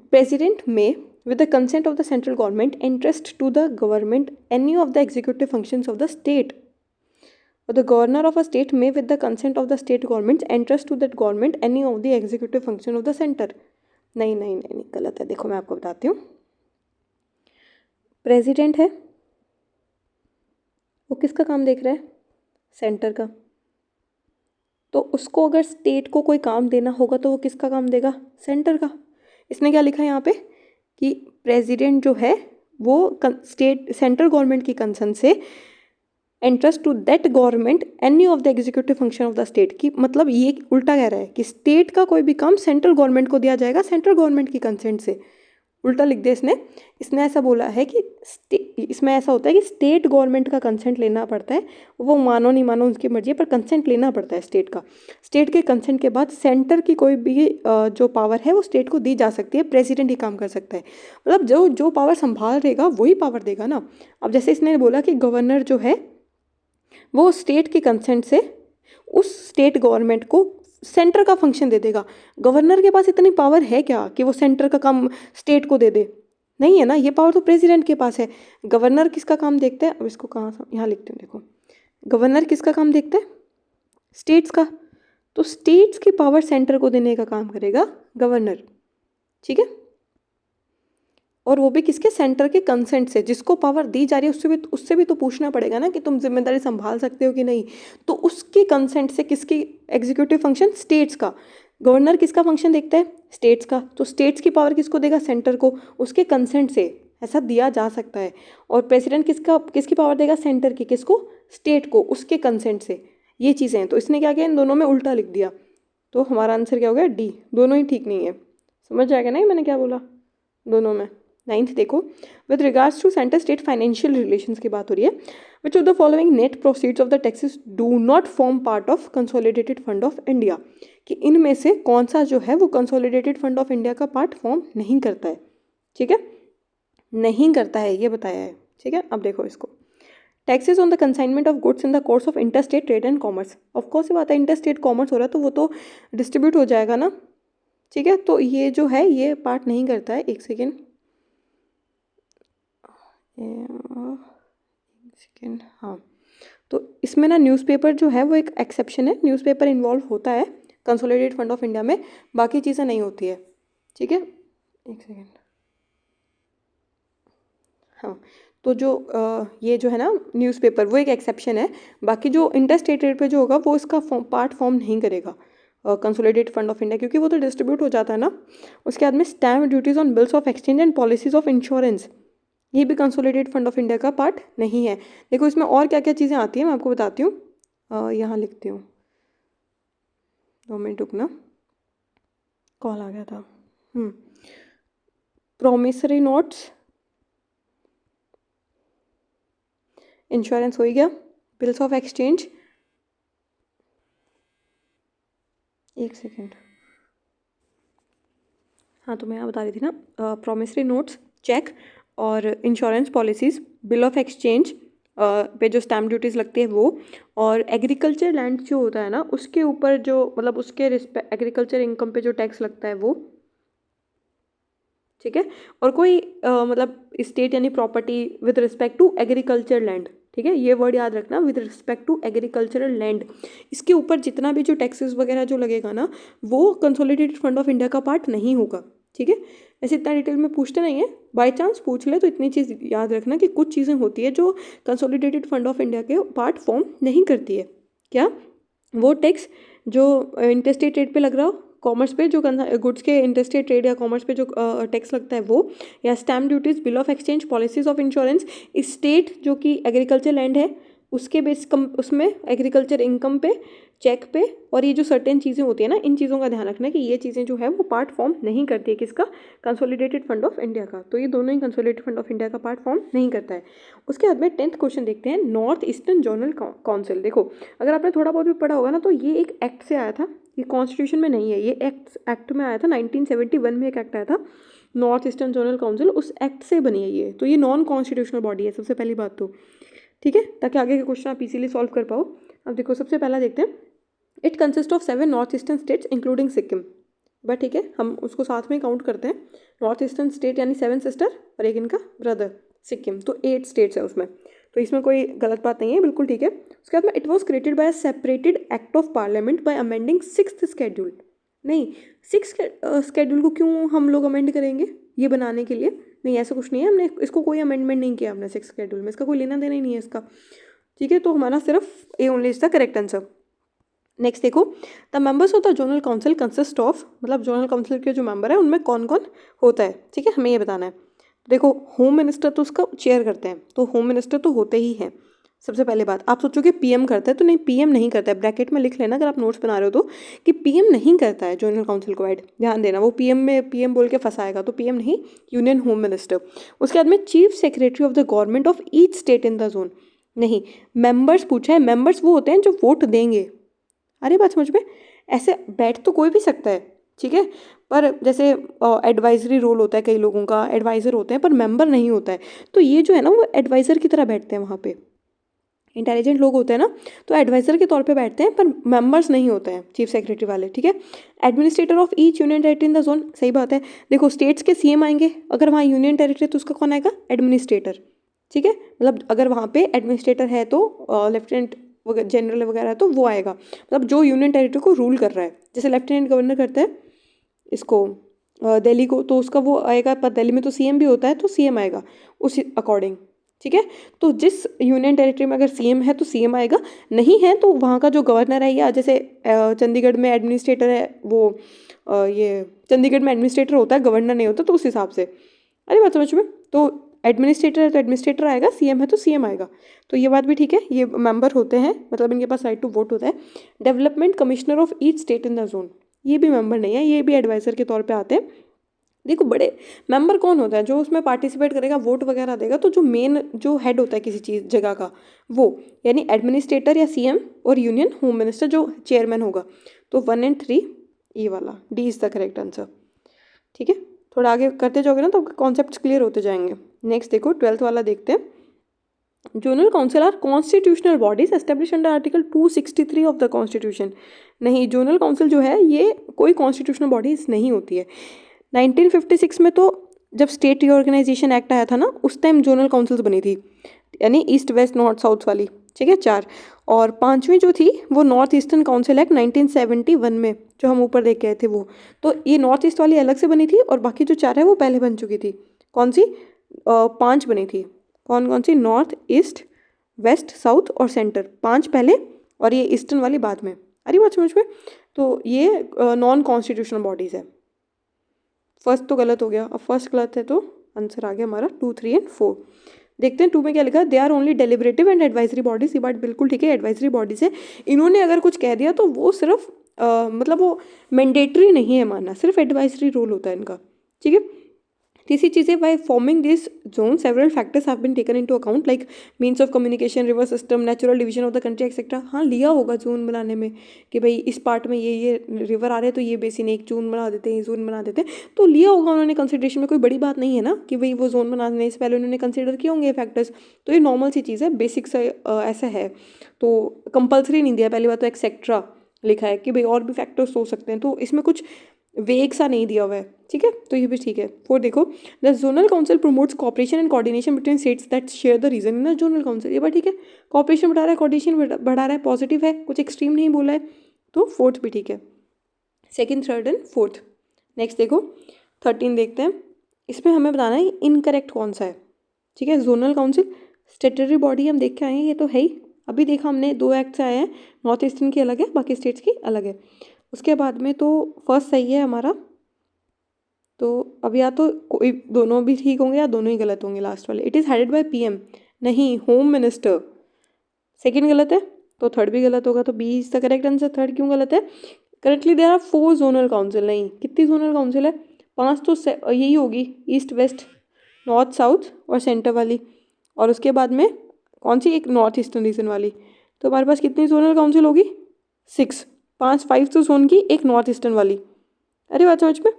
प्रेसिडेंट में with the consent of the central government entrust to the government any of the executive functions of the state. Or the governor of a state may with the consent of the state government entrust to that government any of the executive function of the center. नहीं नहीं नहीं नहीं, गलत है। देखो मैं आपको बताती हूँ। प्रेसिडेंट है, वो किसका काम देख रहा है? सेंटर का। तो उसको अगर स्टेट को कोई काम देना होगा तो वो किसका काम देगा? सेंटर का। इसने क्या लिखा है यहाँ पे कि प्रेसिडेंट जो है वो स्टेट सेंट्रल गवर्नमेंट की कंसर्न से entrust to that government any of the executive function of the state की, मतलब ये उल्टा कह रहा है कि स्टेट का कोई भी काम सेंट्रल गवर्नमेंट को दिया जाएगा सेंट्रल गवर्नमेंट की कंसेंट से। उल्टा लिख दे इसने ऐसा बोला है कि इसमें ऐसा होता है कि स्टेट गवर्नमेंट का कंसेंट लेना पड़ता है, वो मानो नहीं मानो उनकी मर्जी है, पर कंसेंट लेना पड़ता है स्टेट का। स्टेट के कंसेंट के बाद सेंटर की कोई भी जो पावर है वो स्टेट को दी जा सकती है। प्रेसिडेंट ही काम कर सकता है, मतलब जो पावर संभाल रहेगा वही पावर देगा ना। अब जैसे इसने बोला कि गवर्नर जो है वो स्टेट के कंसेंट से उस स्टेट गवर्नमेंट को सेंटर का फंक्शन दे देगा। गवर्नर के पास इतनी पावर है क्या कि वो सेंटर का काम स्टेट को दे दे? नहीं है ना, ये पावर तो प्रेसिडेंट के पास है। गवर्नर किसका काम देखता है? अब इसको कहाँ यहाँ लिखते हैं, देखो गवर्नर किसका काम देखता है? स्टेट्स का। तो स्टेट्स की पावर सेंटर को देने का काम करेगा गवर्नर, ठीक है। और वो भी किसके? सेंटर के कंसेंट से। जिसको पावर दी जा रही है उससे भी तो पूछना पड़ेगा ना कि तुम जिम्मेदारी संभाल सकते हो कि नहीं। तो उसके कंसेंट से किसकी एग्जीक्यूटिव फंक्शन? स्टेट्स का। गवर्नर किसका फंक्शन देखता है? स्टेट्स का। तो स्टेट्स की पावर किसको देगा? सेंटर को, उसके कंसेंट से ऐसा दिया जा सकता है। और प्रेसिडेंट किसकी पावर देगा? सेंटर की। किसको? स्टेट को, उसके कंसेंट से। ये चीज़ें हैं। तो इसने क्या किया? इन दोनों में उल्टा लिख दिया। तो हमारा आंसर क्या हो गया? डी। दोनों ही ठीक नहीं है। समझ जाएगा ना मैंने क्या बोला? दोनों में। 9th देखो, with regards to centre state financial relations की बात हो रही है। Which of the following net proceeds of the taxes do not form part of consolidated fund of India, कि इनमें से कौन सा जो है वो कंसोलिडेटेड फंड ऑफ इंडिया का पार्ट फॉर्म नहीं करता है, ठीक है, नहीं करता है, ये बताया है, ठीक है। अब देखो इसको, taxes on the consignment of goods in the course of interstate trade and commerce. Of course ये बात है, इंटरस्टेट कॉमर्स हो रहा है तो वो तो डिस्ट्रीब्यूट हो जाएगा ना, ठीक है। तो ये जो है ये पार्ट नहीं करता है। एक सेकेंड, हाँ। तो इसमें ना न्यूज़पेपर जो है वो एक एक्सेप्शन है, न्यूज़पेपर इन्वॉल्व होता है कंसोलिडेटेड फंड ऑफ इंडिया में, बाकी चीज़ें नहीं होती है, ठीक है। एक सेकेंड, हाँ। तो जो ये जो है ना न्यूज़पेपर वो एक एक्सेप्शन है, बाकी जो इंटरस्टेट रेट पे जो होगा वो इसका पार्ट फॉर्म नहीं करेगा कंसोलिडेटेड फंड ऑफ इंडिया, क्योंकि वो तो डिस्ट्रीब्यूट हो जाता है ना। उसके बाद में stamp duties on bills of exchange and policies of insurance, ये भी कंसोलिडेटेड फंड ऑफ इंडिया का पार्ट नहीं है। देखो इसमें और क्या क्या चीज़ें आती हैं मैं आपको बताती हूँ, यहाँ लिखती हूँ, 2 मिनट रुकना, कॉल आ गया था। प्रोमिसरी नोट्स, इंश्योरेंस हो ही गया, बिल्स ऑफ एक्सचेंज, एक सेकेंड, हाँ तो मैं यहाँ बता रही थी ना, प्रोमिसरी नोट्स, चेक और insurance policies, bill of exchange पे जो स्टैम्प ड्यूटीज़ लगती है वो, और एग्रीकल्चर लैंड जो होता है ना उसके ऊपर जो मतलब उसके एग्रीकल्चर इनकम पे जो टैक्स लगता है वो, ठीक है। और कोई मतलब स्टेट यानी property with respect to agriculture land, ठीक है, ये वर्ड याद रखना, with respect to agricultural land, इसके ऊपर जितना भी जो टैक्सेस वगैरह जो लगेगा ना वो कंसोलिडेटेड फंड ऑफ इंडिया का पार्ट नहीं होगा, ठीक है। ऐसे इतना डिटेल में पूछते नहीं है, बाई चांस पूछ ले तो इतनी चीज़ याद रखना कि कुछ चीज़ें होती है जो कंसोलिडेटेड फंड ऑफ इंडिया के पार्ट फॉर्म नहीं करती है। क्या? वो टैक्स जो इंटरस्टेट ट्रेड पे लग रहा हो, कॉमर्स पे जो गुड्स के इंटरस्टेट ट्रेड या कॉमर्स पे जो टैक्स लगता है वो, या stamp duties, bill of exchange, policies of insurance, state जो कि एग्रीकल्चर लैंड है उसके बेस कम उसमें एग्रीकल्चर इनकम पे, चेक पे, और ये जो सर्टेन चीज़ें होती है ना इन चीज़ों का ध्यान रखना कि ये चीज़ें जो है वो पार्ट फॉर्म नहीं करती है किसका? कंसोलिडेटेड फंड ऑफ इंडिया का। तो ये दोनों ही कंसोलिडेटेड फंड ऑफ इंडिया का पार्ट फॉर्म नहीं करता है। उसके बाद में 10th क्वेश्चन देखते हैं, नॉर्थ ईस्टर्न जोनल काउंसिल। देखो अगर आपने थोड़ा बहुत भी पढ़ा होगा ना तो ये एक एक्ट से आया था, ये कॉन्स्टिट्यूशन में नहीं है, ये एक्ट में आया था, 1971 में एक एक्ट आया था नॉर्थ ईस्टर्न जोनल काउंसिल, उस एक्ट से बनी है ये। तो ये नॉन कॉन्स्टिट्यूशनल बॉडी है सबसे पहली बात तो, ठीक है, ताकि आगे के क्वेश्चन आप इसीलिए सॉल्व कर पाओ। अब देखो सबसे पहला देखते हैं, it consist of 7 north eastern states including Sikkim. But ठीक है, हम उसको साथ में काउंट करते हैं। नॉर्थ ईस्टर्न स्टेट यानी 7 सिस्टर और एक इनका ब्रदर सिक्किम, तो 8 स्टेट्स है उसमें, तो इसमें कोई गलत बात नहीं है, बिल्कुल ठीक है। उसके बाद में it was created by a separated act of parliament bye amending 6th schedule. नहीं, 6th शेड्यूल को क्यों हम लोग अमेंड करेंगे ये बनाने के लिए? नहीं, ऐसा कुछ नहीं है, हमने इसको कोई अमेंडमेंट नहीं किया हमने 6th शेड्यूल में, इसका कोई लेना देना ही नहीं है इसका, ठीक है। तो हमारा सिर्फ A only is the correct answer. Next देखो, the members of the general council consist of, मतलब जनरल काउंसिल के जो मेंबर है उनमें कौन कौन होता है, ठीक है, हमें ये बताना है। देखो, होम मिनिस्टर तो उसका चेयर करते हैं, तो होम मिनिस्टर तो होते ही हैं। सबसे पहले बात, आप सोचोगे पीएम करता है, तो नहीं, पीएम नहीं करता है। ब्रैकेट में लिख लेना अगर आप नोट्स बना रहे हो तो, कि पीएम नहीं करता है जनरल काउंसिल को ऐड, ध्यान देना, वो पीएम में पीएम बोल के फंसाएगा, तो पीएम नहीं, यूनियन होम मिनिस्टर। उसके बाद में chief secretary of the government of each state in the zone. नहीं, मेंबर्स पूछा है, मेंबर्स वो होते हैं जो वोट देंगे। अरे बात समझ में, ऐसे बैठ तो कोई भी सकता है, ठीक है, पर जैसे एडवाइजरी रोल होता है, कई लोगों का एडवाइज़र होते हैं पर मेंबर नहीं होता है, तो ये जो है ना वो एडवाइज़र की तरह बैठते हैं वहाँ पे। इंटेलिजेंट लोग होते हैं ना, तो एडवाइज़र के तौर पे बैठते हैं, पर मेंबर्स नहीं होते हैं चीफ सेक्रेटरी वाले, ठीक है। Administrator of each union territory in the zone, सही बात है। देखो, स्टेट्स के सीएम आएंगे, अगर वहाँ यूनियन टेरिटरी तो उसका कौन आएगा? एडमिनिस्ट्रेटर, ठीक है। मतलब अगर वहाँ पे एडमिनिस्ट्रेटर है तो लेफ्टिनेंट जनरल वगैरह है तो वो आएगा, मतलब जो यूनियन टेरिटरी को रूल कर रहा है। जैसे लेफ्टिनेंट गवर्नर करता है इसको दिल्ली को, तो उसका वो आएगा, पर दिल्ली में तो सीएम भी होता है, तो सीएम आएगा उसी अकॉर्डिंग, ठीक है। तो जिस यूनियन टेरिटरी में अगर सीएम है तो सीएम आएगा, नहीं है तो वहाँ का जो गवर्नर है, या जैसे चंडीगढ़ में एडमिनिस्ट्रेटर है, वो ये चंडीगढ़ में एडमिनिस्ट्रेटर होता है, गवर्नर नहीं होता, तो उस हिसाब से। अरे बात समझ में, तो एडमिनिस्ट्रेटर है तो एडमिनिस्ट्रेटर आएगा, सीएम है तो सीएम आएगा, तो ये बात भी ठीक है। ये मेंबर होते हैं, मतलब इनके पास राइट टू वोट होता है। Development commissioner of each state in the zone, ये भी मेंबर नहीं है, ये भी एडवाइज़र के तौर पे आते हैं। देखो, बड़े मेंबर कौन होता है? जो उसमें पार्टिसिपेट करेगा, वोट वगैरह देगा, तो जो मेन जो हेड होता है किसी चीज़ जगह का, वो यानी एडमिनिस्ट्रेटर या सीएम, और यूनियन होम मिनिस्टर जो चेयरमैन होगा। तो 1 और 3 ये वाला D is the correct answer, ठीक है। थोड़ा आगे करते जाओगे ना तो कॉन्सेप्ट क्लियर होते जाएंगे। नेक्स्ट देखो, 12th वाला देखते हैं। General council are constitutional bodies establish under article 263 of the constitution. नहीं, जनरल काउंसिल जो है ये कोई कॉन्स्टिट्यूशनल बॉडीज नहीं होती है। 1956 में तो जब स्टेट रीऑर्गेनाइजेशन एक्ट आया था ना, उस टाइम जनरल काउंसिल्स बनी थी, यानी ईस्ट वेस्ट नॉर्थ साउथ वाली, ठीक है, 4। और 5वीं जो थी वो नॉर्थ ईस्टर्न काउंसिल एक्ट 1971 में, जो हम ऊपर देख के आए थे वो। तो ये नॉर्थ ईस्ट वाली अलग से बनी थी, और बाकी जो 4 है वो पहले बन चुकी थी। कौन सी? 5 बनी थी। कौन कौन सी? नॉर्थ ईस्ट वेस्ट साउथ और सेंटर, 5 पहले, और ये ईस्टर्न वाली बाद में। अरे बात समझ में, तो ये नॉन कॉन्स्टिट्यूशनल बॉडीज़ है। फर्स्ट तो गलत हो गया, अब फर्स्ट गलत है तो आंसर आ गया हमारा 2, 3 और 4। देखते हैं 2 में क्या लिखा है। They are only deliberative and advisory bodies, ये बात बिल्कुल ठीक है, एडवाइजरी बॉडीज है। इन्होंने अगर कुछ कह दिया तो वो सिर्फ मतलब वो मैंडेटरी नहीं है मानना, सिर्फ एडवाइजरी रोल होता है इनका, ठीक है। तीसरी चीज़ है, by forming this zone several factors have been taken into account like means of communication, river system, natural division of the country etcetera. हाँ, लिया होगा जोन बनाने में कि भाई इस पार्ट में ये रिवर आ रहे हैं तो ये बेसिन एक जोन बना देते हैं, जोन बना देते हैं, तो लिया होगा उन्होंने कंसिडरेशन में। कोई बड़ी बात नहीं है ना कि भाई वो जोन बनाने से पहले उन्होंने कंसिडर किए होंगे फैक्टर्स, तो ये नॉर्मल सी चीज़ है, बेसिक से ऐसा है। तो कंपल्सरी नहीं दिया, पहली बात तो एक्सेट्रा लिखा है कि भाई और भी फैक्टर्स हो सकते हैं, तो इसमें कुछ वेग सा नहीं दिया हुआ है, ठीक है, तो ये भी ठीक है। 4 देखो, the zonal council promotes cooperation and coordination between states that share the region in the zonal council, ये बात ठीक है। कॉपरेशन बढ़ा रहा है, कोऑर्डिनेशन बढ़ा रहा है, पॉजिटिव है, कुछ एक्सट्रीम नहीं बोला है, तो 4th भी ठीक है। 2nd, 3rd and 4th। Next देखो 13 देखते हैं। इसमें हमें बताना है इनकरेक्ट कौन सा है, ठीक है। जोनल काउंसिल स्टेटरी बॉडी हम देख के आए हैं, ये तो है ही, अभी देखा हमने 2 एक्ट से आए हैं, नॉर्थ ईस्टर्न की अलग है, बाकी स्टेट्स की अलग है। उसके बाद में तो फर्स्ट सही है हमारा, तो अब या तो कोई दोनों भी ठीक होंगे या दोनों ही गलत होंगे लास्ट वाले। It is headed by PM, नहीं, होम मिनिस्टर। 2nd गलत है तो 3rd भी गलत होगा, तो B is the correct answer. 3rd क्यों गलत है? Correctly there are 4 zonal council, नहीं, कितनी जोनल काउंसिल है? 5 तो यही होगी, ईस्ट वेस्ट नॉर्थ साउथ और सेंटर वाली, और उसके बाद में कौन सी? एक नॉर्थ ईस्टर्न रीजन वाली। तो हमारे पास कितनी जोनल काउंसिल होगी? 6, 5 तो जोन की, एक नॉर्थ ईस्टर्न वाली। अरे बात समझ में,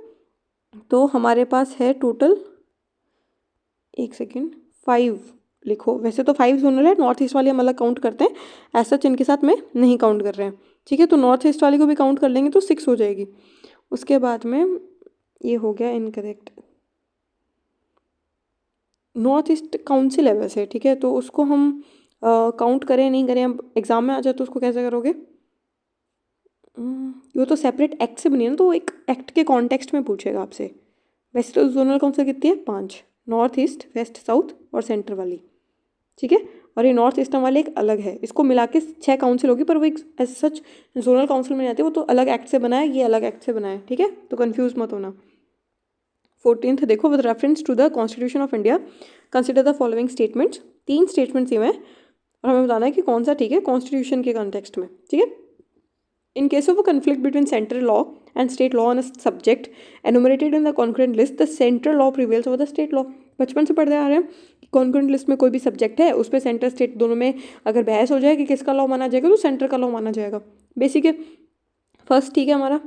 तो हमारे पास है टोटल, 1 सेकेंड, 5 लिखो। वैसे तो 5 जोनल है, नॉर्थ ईस्ट वाली हम अलग काउंट करते हैं, ऐसा इनके साथ में नहीं काउंट कर रहे हैं, ठीक है। तो नॉर्थ ईस्ट वाली को भी काउंट कर लेंगे तो 6 हो जाएगी। उसके बाद में ये हो गया इनकरेक्ट, नॉर्थ ईस्ट काउंसिल है वैसे, ठीक है, तो उसको हम काउंट करें नहीं करें, अब एग्जाम में आ जाए तो उसको कैसे करोगे? वो तो सेपरेट एक्ट से बनी है ना, तो वो एक एक्ट के कॉन्टेक्स्ट में पूछेगा आपसे। वैसे तो जोनल काउंसिल कितनी है? 5, नॉर्थ ईस्ट, वेस्ट, साउथ और सेंटर वाली, ठीक है। और ये नॉर्थ ईस्टर्न वाले एक अलग है, इसको मिला के 6 काउंसिल होगी, पर वो एक एज सच जोनल काउंसिल में जाती है, वो तो अलग एक्ट से बना है, ये अलग एक्ट से बना है, ठीक है, तो कंफ्यूज मत होना। 14th देखो, with reference to the constitution of India consider the following statements. 3 statements ये हैं और हमें बताना है कि कौन सा ठीक है कॉन्स्टिट्यूशन के कॉन्टेक्स्ट में, ठीक है। In case of a conflict between central law and state law on a subject enumerated in the concurrent list, the central law prevails over the state law. बचपन से पढ़ते आ रहे हैं कि कॉन्करेंट लिस्ट में कोई भी सब्जेक्ट है उस पर सेंटर स्टेट दोनों में अगर बहस हो जाए कि किसका लॉ माना जाएगा तो सेंटर का लॉ माना जाएगा, बेसिक है। फर्स्ट ठीक है हमारा।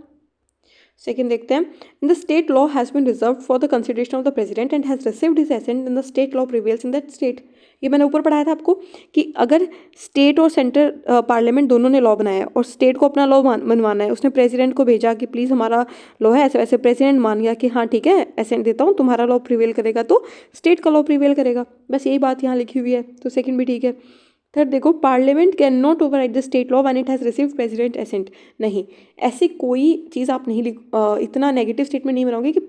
सेकेंड देखते हैं, in the state law has been reserved for the consideration of the president and has received his assent in the state law prevails in that state. ये मैंने ऊपर पढ़ाया था आपको कि अगर स्टेट और सेंटर पार्लियामेंट दोनों ने लॉ बनाया है और स्टेट को अपना लॉ मनवाना है, उसने प्रेसिडेंट को भेजा कि प्लीज़ हमारा लॉ है ऐसे वैसे, प्रेसिडेंट मान गया कि हाँ ठीक है एसेंट देता हूँ, तुम्हारा लॉ प्रिवेल करेगा तो स्टेट का लॉ प्रिवेल करेगा, बस यही बात यहाँ लिखी हुई है, तो सेकेंड भी ठीक है। थर्ड देखो, parliament can not override the state law when it has received president assent. नहीं, ऐसी कोई चीज़ आप नहीं इतना नेगेटिव स्टेटमेंट नहीं बनाओगे कि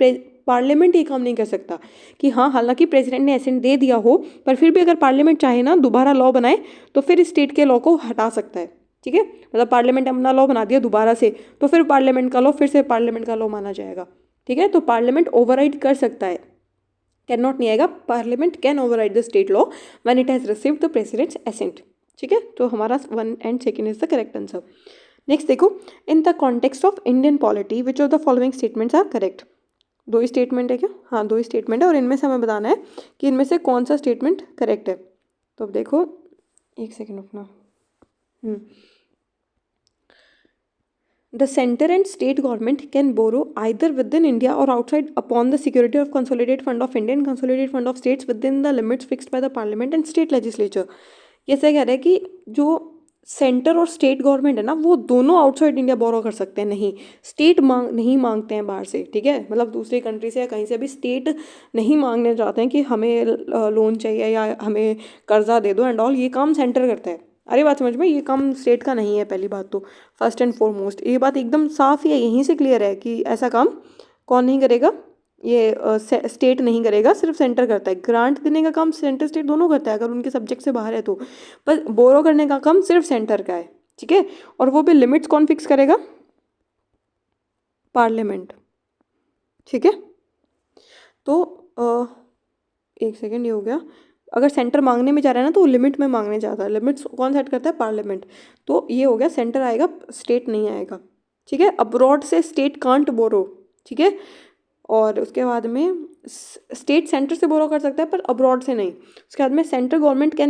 पार्लियामेंट ये काम नहीं कर सकता कि हाँ हालांकि प्रेसिडेंट ने एसेंट दे दिया हो पर फिर भी अगर पार्लियामेंट चाहे ना दोबारा लॉ बनाए तो फिर स्टेट के लॉ को हटा सकता है, ठीक है। मतलब पार्लियामेंट ने अपना लॉ बना दिया दोबारा से तो फिर पार्लियामेंट का लॉ फिर से पार्लियामेंट का लॉ माना जाएगा, ठीक है। तो पार्लियामेंट ओवरराइड कर सकता है, कैन नॉट नहीं आएगा, parliament can override the state law when it has received the president's assent, ठीक है। तो हमारा 1 and 2 is the correct answer. Next देखो, in the context of Indian polity which of the following statements are correct. 2 ही statement है क्या? हाँ 2 ही स्टेटमेंट है और इनमें से हमें बताना है कि इनमें से कौन सा स्टेटमेंट करेक्ट है। तो अब देखो, एक सेकेंड रुकना। The center and state government can borrow either within India or outside upon the security of consolidated fund of India and consolidated fund of states within the limits fixed by the parliament and state legislature। ये ऐसा कह रहा है कि जो centre और state government है ना वो दोनों आउटसाइड इंडिया बोरो कर सकते हैं, नहीं स्टेट नहीं मांगते हैं बाहर से, ठीक है। मतलब दूसरी कंट्री से या कहीं से भी स्टेट नहीं मांगने जाते हैं कि हमें लोन चाहिए या हमें कर्जा दे दो एंड ऑल, ये काम सेंटर करता है। अरे बात समझ में, ये काम स्टेट का नहीं है, पहली बात तो फर्स्ट एंड फॉरमोस्ट ये बात एकदम साफ ही है, यहीं से क्लियर है कि ऐसा काम कौन नहीं करेगा, ये स्टेट नहीं करेगा, सिर्फ सेंटर करता है। ग्रांट देने का काम सेंटर स्टेट दोनों करता है अगर उनके सब्जेक्ट से बाहर है तो, पर बोरो करने का काम सिर्फ सेंटर का है, ठीक है। और वो भी लिमिट्स कौन फिक्स करेगा? पार्लियामेंट, ठीक है। तो एक सेकेंड, ये हो गया। अगर सेंटर मांगने में जा रहा है ना तो वो लिमिट में मांगने जाता है, लिमिट्स कौन सेट करता है? पार्लियामेंट। तो ये हो गया, सेंटर आएगा स्टेट नहीं आएगा, ठीक है। अब्रॉड से स्टेट कांट बोरो, ठीक है। और उसके बाद में स्टेट सेंटर से बोरो कर सकता है पर अब्रॉड से नहीं। उसके बाद में central government can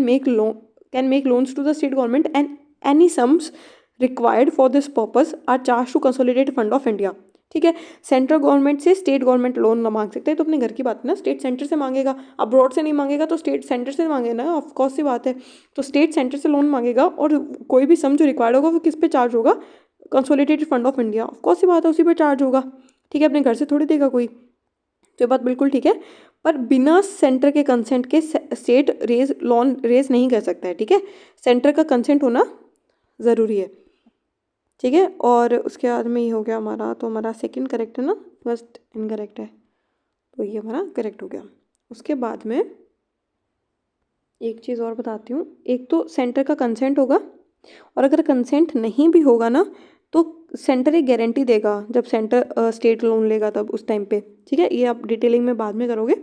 make loans to the state government and any sums required for this purpose are charge to consolidated fund of India, ठीक है। सेंट्रल गवर्नमेंट से स्टेट गवर्नमेंट लोन ना मांग सकते हैं, तो अपने घर की बात है ना, स्टेट सेंटर से मांगेगा, अब्रॉड से नहीं मांगेगा तो स्टेट सेंटर से मांगेगा ना, ऑफकोर्स सी बात है। तो स्टेट सेंटर से लोन मांगेगा और कोई भी सम जो रिक्वायर्ड होगा वो किस पे चार्ज होगा? Consolidated fund of India, of course सी बात है, उसी पे चार्ज होगा, ठीक है। अपने घर से थोड़ी देगा कोई, तो ये बात बिल्कुल ठीक है। पर बिना सेंटर के कंसेंट के स्टेट लोन रेज नहीं कर सकता है, ठीक है। सेंटर का कंसेंट होना ज़रूरी है, ठीक है। और उसके बाद में ये हो गया हमारा, तो हमारा सेकंड करेक्ट है ना, फर्स्ट इनकरेक्ट है, तो ये हमारा करेक्ट हो गया। उसके बाद में एक चीज़ और बताती हूँ, एक तो सेंटर का कंसेंट होगा और अगर कंसेंट नहीं भी होगा ना तो सेंटर एक गारंटी देगा जब सेंटर स्टेट लोन लेगा तब उस टाइम पे, ठीक है। ये आप डिटेलिंग में बाद में करोगे,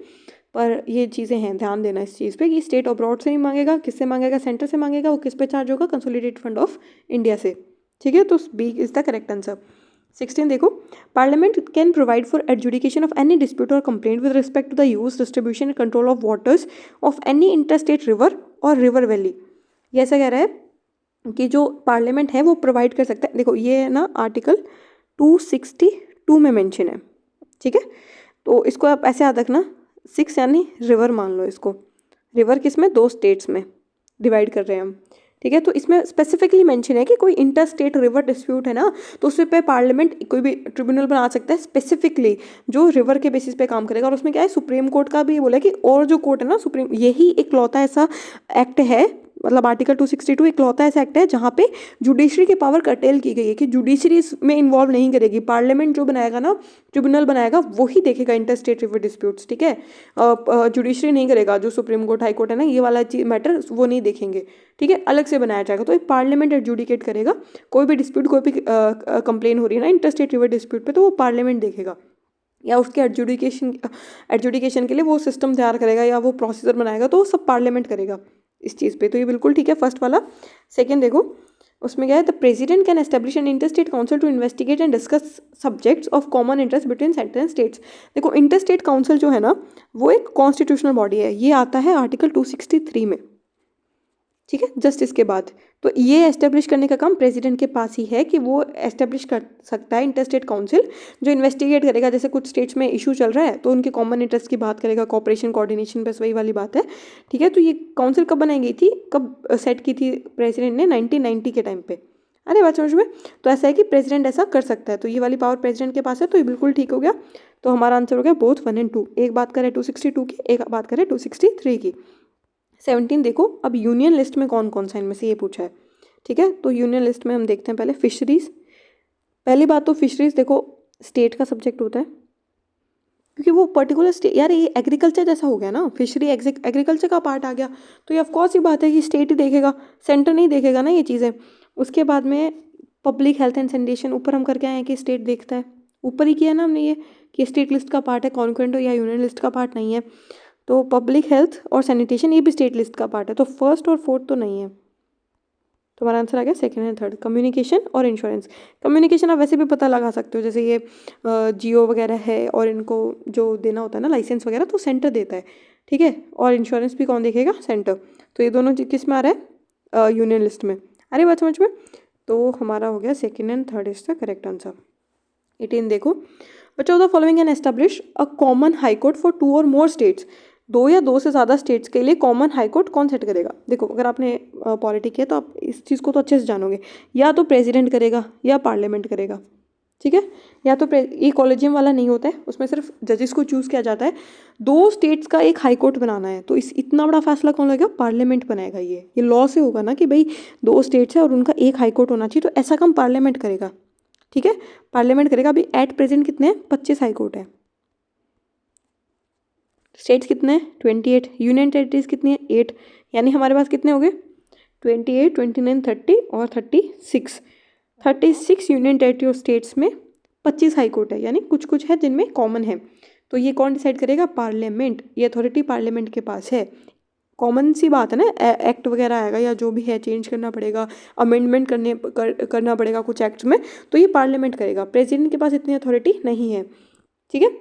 पर ये चीज़ें हैं, ध्यान देना इस चीज़ पे कि स्टेट अब्रॉड से नहीं मांगेगा, किससे मांगेगा? सेंटर से मांगेगा, वो किस पे चार्ज होगा? कंसोलिडेटेड फंड ऑफ इंडिया से, ठीक है। तो B is the correct answer. 16 देखो, parliament can provide for adjudication of any dispute और complaint with respect to the use, distribution and control of waters of any interstate river और river valley. ये ऐसा कह रहा है कि जो पार्लियामेंट है वो प्रोवाइड कर सकता है। देखो ये है ना आर्टिकल 262 में मेंशन है, ठीक है। तो इसको आप ऐसे याद रखना, 6 यानी रिवर मान लो इसको, रिवर किस में? 2 स्टेट्स में डिवाइड कर रहे हैं हम, ठीक है। तो इसमें स्पेसिफिकली मेंशन है कि कोई इंटर स्टेट रिवर डिस्प्यूट है ना, तो उस पे पार्लियामेंट कोई भी ट्रिब्यूनल बना सकता है स्पेसिफिकली जो रिवर के बेसिस पे काम करेगा। और उसमें क्या है, सुप्रीम कोर्ट का भी बोला है कि और जो कोर्ट है ना सुप्रीम, यही इकलौता ऐसा एक्ट है, मतलब आर्टिकल 262 इकलौता ऐसा एक्ट है जहाँ पे जुडिशरी की पावर कर्टेल की गई है कि जुडिशरी में इन्वॉल्व नहीं करेगी, पार्लियामेंट जो बनाएगा ना, ट्रिब्यूनल बनाएगा वही देखेगा इंटर स्टेट रिवर डिस्प्यूट्स। ठीक है, जुडिशरी नहीं करेगा, जो सुप्रीम कोर्ट हाई कोर्ट है ना, ये वाला मैटर वो नहीं देखेंगे। ठीक है, अलग से बनाया जाएगा। तो एक पार्लियामेंट एडजुडिकेट करेगा कोई भी डिस्प्यूट, कोई भी कंप्लेन हो रही है ना इंटर स्टेट रिवर डिस्प्यूट पे, तो वो पार्लियामेंट देखेगा या उसके एडजुडिकेशन के लिए वो सिस्टम तैयार करेगा या वो प्रोसीजर बनाएगा, तो वो सब पार्लियामेंट करेगा इस चीज़ पे। तो ये बिल्कुल ठीक है फर्स्ट वाला। सेकंड देखो, उसमें क्या है, the president can establish an inter state council to investigate and discuss subjects of common interest between centre and states. देखो इंटर स्टेट काउंसिल जो है ना, वो एक कॉन्स्टिट्यूशनल बॉडी है, ये आता है आर्टिकल 263 में। ठीक है, जस्ट इसके बाद तो ये एस्टेब्लिश करने का काम प्रेसिडेंट के पास ही है कि वो एस्टेब्लिश कर सकता है इंटर स्टेट काउंसिल, जो इन्वेस्टिगेट करेगा। जैसे कुछ स्टेट्स में इशू चल रहा है तो उनके कॉमन इंटरेस्ट की बात करेगा, कॉपरेशन कोऑर्डिनेशन, बस वही वाली बात है। ठीक है, तो ये काउंसिल कब बनाई गई थी, कब सेट की थी प्रेसिडेंट ने, 1990 के टाइम पे। अरे बात समझ में। तो ऐसा है कि प्रेसिडेंट ऐसा कर सकता है, तो ये वाली पावर प्रेसिडेंट के पास है, तो ये बिल्कुल ठीक हो गया। तो हमारा आंसर हो गया बोथ 1 और 2। एक बात करें 262 की, एक बात करें 263 की। 17 देखो, अब यूनियन लिस्ट में कौन कौन सा इनमें से ये पूछा है। ठीक है, तो यूनियन लिस्ट में हम देखते हैं पहले फिशरीज। पहली बात तो फिशरीज देखो स्टेट का सब्जेक्ट होता है, क्योंकि वो पर्टिकुलर स्टेट, यार ये एग्रीकल्चर जैसा हो गया ना, फिशरी एग्रीकल्चर का पार्ट आ गया, तो ये ऑफकोर्स ही बात है कि स्टेट ही देखेगा, सेंटर नहीं देखेगा ना ये चीज़ें। उसके बाद में पब्लिक हेल्थ एंड सैनिटेशन, ऊपर हम करके आए हैं कि स्टेट देखता है, ऊपर ही किया ना हमने ये कि स्टेट लिस्ट का पार्ट है, कॉन्करेंट या यूनियन लिस्ट का पार्ट नहीं है। तो पब्लिक हेल्थ और सैनिटेशन ये भी स्टेट लिस्ट का पार्ट है, तो फर्स्ट और फोर्थ तो नहीं है। तो हमारा आंसर आ गया सेकंड एंड थर्ड। कम्युनिकेशन और इंश्योरेंस, कम्युनिकेशन आप वैसे भी पता लगा सकते हो, जैसे ये जियो वगैरह है और इनको जो देना होता है ना लाइसेंस वगैरह, तो सेंटर देता है। ठीक है, और इंश्योरेंस भी कौन देखेगा, सेंटर। तो ये दोनों किस में आ रहा है, यूनियन लिस्ट में। अरे बात समझ में। तो हमारा हो गया second and third is the correct answer. 18 देखो, विच of the following can establish a common high court for 2 और मोर स्टेट्स। 2 या 2 से ज़्यादा स्टेट्स के लिए कॉमन हाई कोर्ट कौन सेट करेगा। देखो अगर आपने पॉलिटी किया तो आप इस चीज़ को तो अच्छे से जानोगे, या तो प्रेसिडेंट करेगा या पार्लियामेंट करेगा। ठीक है, या तो ये कॉलेजियम वाला नहीं होता है, उसमें सिर्फ जजेस को चूज़ किया जाता है। 2 स्टेट्स का एक हाई कोर्ट बनाना है, तो इतना बड़ा फैसला कौन लगेगा, पार्लियामेंट बनाएगा। ये लॉ से होगा ना कि भाई 2 स्टेट्स है और उनका एक हाई कोर्ट होना चाहिए, तो ऐसा काम पार्लियामेंट करेगा। ठीक है, पार्लियामेंट करेगा। अभी एट प्रेजेंट कितने हैं, 25 हाई कोर्ट है। स्टेट्स कितने हैं, 28। यूनियन टेरिटरीज कितनी है, 8। यानी हमारे पास कितने हो गए, 28, 29, 30 और 36। 36 यूनियन टेरिटरी और स्टेट्स में 25 हाई कोर्ट है, यानी कुछ कुछ है जिनमें कॉमन है। तो ये कौन डिसाइड करेगा, पार्लियामेंट। ये अथॉरिटी पार्लियामेंट के पास है। कॉमन सी बात है ना, एक्ट वगैरह आएगा या जो भी है चेंज करना पड़ेगा, अमेंडमेंट करना पड़ेगा कुछ एक्ट्स में, तो ये पार्लियामेंट करेगा। प्रेसिडेंट के पास इतनी अथॉरिटी नहीं है। ठीक है,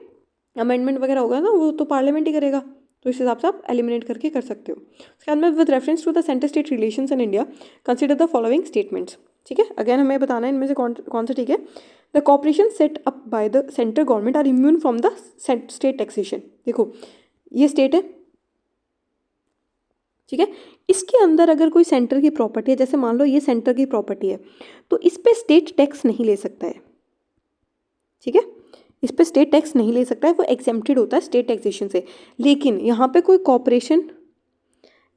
अमेंडमेंट वगैरह होगा ना, वो तो पार्लियामेंट ही करेगा। तो इस हिसाब से आप एलिमिनेट करके कर सकते हो। उसके बाद में with reference to the centre state relations in India consider the following statements. ठीक है, अगेन हमें बताना है इनमें से कौन सा ठीक है। The corporation set up by the central government are immune from the state taxation. देखो ये स्टेट है, ठीक है, इसके अंदर अगर कोई सेंटर की प्रॉपर्टी है, जैसे मान लो ये सेंटर की प्रॉपर्टी है, तो इस पर स्टेट टैक्स नहीं ले सकता है। ठीक है, इस पर स्टेट टैक्स नहीं ले सकता है, वो एग्जेम्प्टेड होता है स्टेट टैक्सेशन से। लेकिन यहाँ पे कोई कॉर्पोरेशन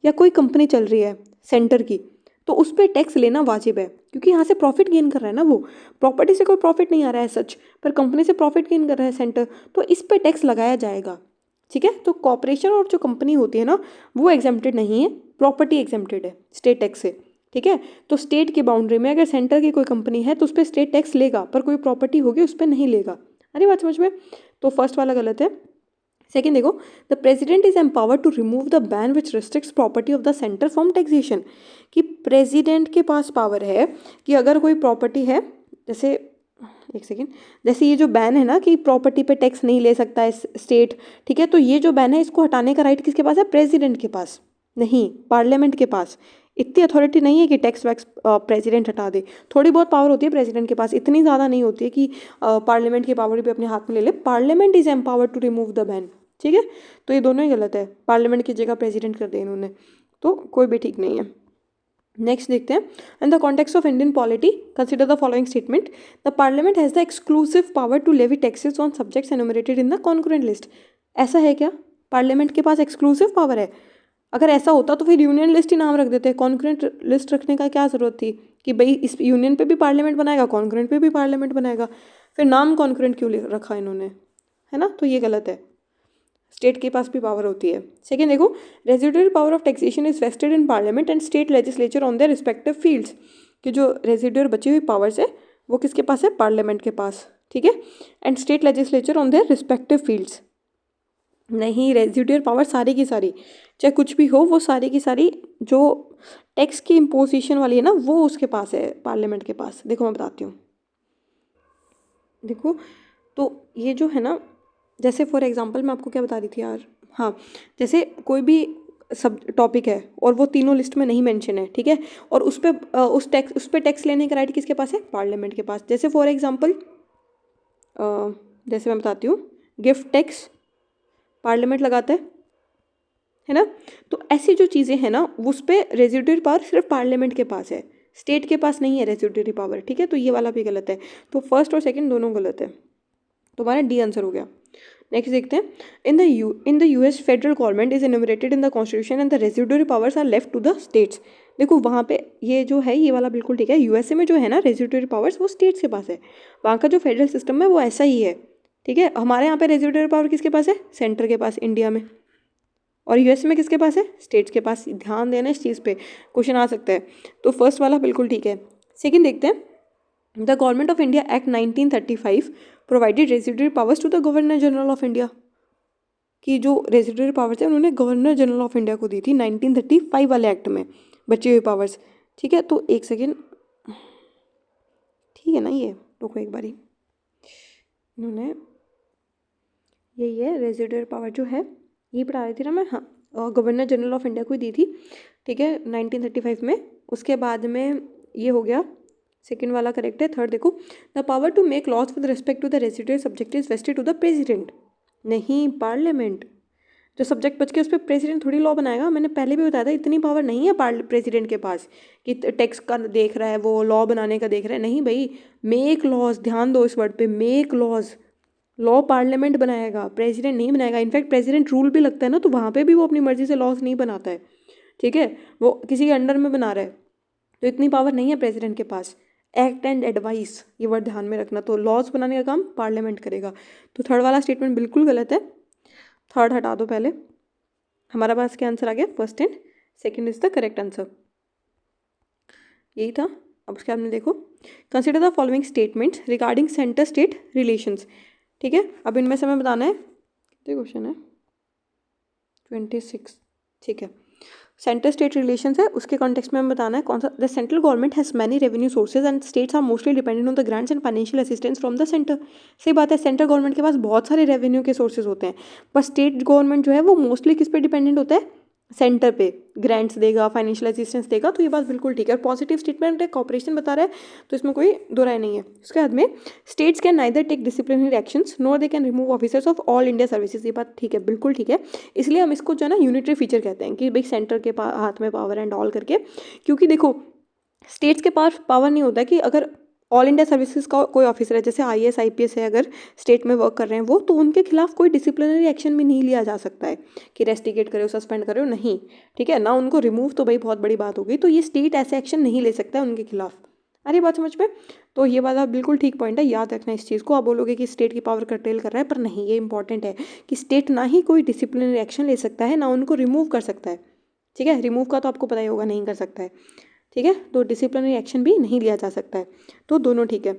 या कोई कंपनी चल रही है सेंटर की, तो उस पर टैक्स लेना वाजिब है, क्योंकि यहाँ से प्रॉफिट गेन कर रहा है ना। वो प्रॉपर्टी से कोई प्रॉफिट नहीं आ रहा है सच, पर कंपनी से प्रॉफिट गेन कर रहा है सेंटर, तो इस पर टैक्स लगाया जाएगा। ठीक है, तो कॉर्पोरेशन और जो कंपनी होती है ना, वो एग्जेम्प्टेड नहीं है, प्रॉपर्टी एग्जेम्प्टेड है स्टेट टैक्स से। ठीक है, तो स्टेट की बाउंड्री में अगर सेंटर की कोई कंपनी है तो उस पर स्टेट टैक्स लेगा, पर कोई प्रॉपर्टी होगी उस पर नहीं लेगा। अरे बात समझ में। तो फर्स्ट वाला गलत है। सेकेंड देखो, the president is empower to remove the ban which restricts property of the centre from taxation. कि प्रेसिडेंट के पास पावर है कि अगर कोई प्रॉपर्टी है, जैसे एक सेकेंड, जैसे ये जो बैन है ना कि प्रॉपर्टी पे टैक्स नहीं ले सकता है स्टेट, ठीक है, तो ये जो बैन है इसको हटाने का राइट किसके पास है, प्रेसिडेंट के पास नहीं, पार्लियामेंट के पास। इतनी अथॉरिटी नहीं है कि टैक्स वैक्स प्रेसिडेंट हटा दे। थोड़ी बहुत पावर होती है प्रेसिडेंट के पास, इतनी ज़्यादा नहीं होती है कि पार्लियामेंट की पावर भी अपने हाथ में ले ले। Parliament is empower to remove the ban. ठीक है, तो ये दोनों ही गलत है, पार्लियामेंट की जगह प्रेसिडेंट कर दे इन्होंने, तो कोई भी ठीक नहीं है। नेक्स्ट देखते हैं, in the context of Indian polity consider the following statement, the parliament has the exclusive power to levy taxes on subjects enumerated in the concurrent list. ऐसा है क्या? पार्लियामेंट के पास एक्सक्लूसिव पावर है? अगर ऐसा होता तो फिर यूनियन लिस्ट ही नाम रख देते, कॉन्करेंट लिस्ट रखने का क्या ज़रूरत थी कि भाई इस यूनियन पे भी पार्लियामेंट बनाएगा, कॉन्करेंट पे भी पार्लियामेंट बनाएगा, फिर नाम कॉन्करेंट क्यों रखा इन्होंने, है ना? तो ये गलत है, स्टेट के पास भी पावर होती है। सेकेंड देखो, residual power of taxation is vested in parliament and state legislature on their respective fields, कि जो रेजिडुअल बची हुई पावर्स है वो किसके पास है? पार्लियामेंट के पास, ठीक है। And state legislature on their respective fields, नहीं, रेजिडुअल पावर सारी की सारी, चाहे कुछ भी हो, वो सारी की सारी जो टैक्स की इम्पोजिशन वाली है ना, वो उसके पास है, पार्लियामेंट के पास। देखो मैं बताती हूँ, देखो तो ये जो है ना, जैसे फॉर एग्जांपल मैं आपको क्या बता रही थी यार, हाँ, जैसे कोई भी सब टॉपिक है और वो तीनों लिस्ट में नहीं मेंशन है, ठीक है, और उस पर उस पे टैक्स लेने का राइट किसके पास है? पार्लियामेंट के पास। जैसे फॉर एग्जांपल जैसे मैं बताती हूँ, गिफ्ट टैक्स पार्लियामेंट लगाता है ना, तो ऐसी जो चीज़ें हैं ना, उस पर रेजिडुअल पावर सिर्फ पार्लियामेंट के पास है, स्टेट के पास नहीं है रेजिडुअल पावर, ठीक है। तो ये वाला भी गलत है, तो फर्स्ट और सेकंड दोनों गलत है, तुम्हारा डी आंसर हो गया। नेक्स्ट देखते हैं, in the US federal government is enumerated in the constitution and the residual powers are left to the states. देखो वहाँ पे ये जो है, ये वाला बिल्कुल ठीक है, यूएसए में जो है ना रेजिडुअल पावर्स वो स्टेट्स के पास है, वहाँ का जो फेडरल सिस्टम है वो ऐसा ही है, ठीक है। हमारे यहाँ पे रेजिडुअल पावर किसके पास है? सेंटर के पास, इंडिया में। और यूएस में किसके पास है? स्टेट्स के पास। ध्यान देना इस चीज़ पे, क्वेश्चन आ सकता है। तो फर्स्ट वाला बिल्कुल ठीक है। सेकंड देखते हैं, the government of India act 1935 provided residual powers to the governor general of India, कि जो रेजिडुअल पावर्स है उन्होंने गवर्नर जनरल ऑफ इंडिया को दी थी 1935 वाले एक्ट में, बची हुई पावर्स, ठीक है। तो एक सेकेंड, ठीक है ना, ये रुको एक बारी, इन्होंने यही है रेजिडुअल पावर जो है, ये पढ़ा रही थी ना मैं, हाँ, गवर्नर जनरल ऑफ इंडिया को ही दी थी, ठीक है, 1935 में। उसके बाद में ये हो गया, सेकेंड वाला करेक्ट है। थर्ड देखो, the power to make laws with respect to the residual subject is vested to the president, नहीं पार्लियामेंट। जो सब्जेक्ट बच के उस पर प्रेसिडेंट थोड़ी लॉ बनाएगा, मैंने पहले भी बताया था, इतनी पावर नहीं है प्रेसिडेंट के पास कि टैक्स का देख रहा है, वो लॉ बनाने का देख रहा है, नहीं भाई, मेक लॉज, ध्यान दो इस वर्ड पे, मेक लॉज, लॉ पार्लियामेंट बनाएगा, प्रेसिडेंट नहीं बनाएगा। इनफैक्ट प्रेसिडेंट रूल भी लगता है ना, तो वहाँ पे भी वो अपनी मर्जी से लॉज नहीं बनाता है, ठीक है, वो किसी के अंडर में बना रहा है, तो इतनी पावर नहीं है प्रेसिडेंट के पास। एक्ट एंड एडवाइस, ये वर्ड ध्यान में रखना, तो लॉज बनाने का काम पार्लियामेंट करेगा। तो थर्ड वाला स्टेटमेंट बिल्कुल गलत है, थर्ड हटा दो पहले। हमारा पास क्या आंसर आ गया? First and second is the correct answer, यही था। अब उसके बाद में देखो, consider the following statements regarding centre state relations, ठीक है। अब इनमें से हमें बताना है, कितने क्वेश्चन है? 26, ठीक है। सेंटर स्टेट रिलेशंस है, उसके कॉन्टेक्स्ट में हमें बताना है कौन सा। The central government has many revenue sources and states are mostly dependent on the grants and financial assistance from the centre. सही बात है, सेंट्रल गवर्नमेंट के पास बहुत सारे रेवेन्यू के सोर्सेज होते हैं, पर स्टेट गवर्नमेंट जो है वो मोस्टली किस पे डिपेंडेंट होता है? सेंटर पे, ग्रांट्स देगा, फाइनेंशियल असिस्टेंस देगा, तो ये बात बिल्कुल ठीक है। और पॉजिटिव स्टेटमेंट है, कॉपरेशन बता रहा है, तो इसमें कोई दो राय नहीं है। उसके बाद में, states can neither take disciplinary actions nor they can remove officers of all India services, ये बात ठीक है, बिल्कुल ठीक है। इसलिए हम इसको जो है ना यूनिटरी फीचर कहते हैं, कि भाई सेंटर के हाथ में पावर एंड ऑल करके, क्योंकि देखो स्टेट्स के पास पावर नहीं होता कि अगर ऑल इंडिया सर्विसेज का कोई ऑफिसर है, जैसे आईएएस आईपीएस है, अगर स्टेट में वर्क कर रहे हैं वो, तो उनके खिलाफ कोई डिसिप्लिनरी एक्शन भी नहीं लिया जा सकता है कि रेस्टिकेट करे हो, सस्पेंड करे हो, नहीं, ठीक है ना, उनको रिमूव, तो भाई बहुत बड़ी बात हो गई, तो ये स्टेट ऐसे एक्शन नहीं ले सकता है उनके खिलाफ। अरे बात समझ में, तो ये वाला बिल्कुल ठीक पॉइंट है, याद रखना इस चीज़ को। आप बोलोगे कि स्टेट की पावर कर्टेल कर रहा है, पर नहीं, ये इंपॉर्टेंट है कि स्टेट ना ही कोई डिसिप्लिनरी एक्शन ले सकता है, ना उनको रिमूव कर सकता है, ठीक है। रिमूव का तो आपको पता ही होगा, नहीं कर सकता है, ठीक है, तो डिसिप्लिनरी एक्शन भी नहीं लिया जा सकता है, तो दोनों ठीक है।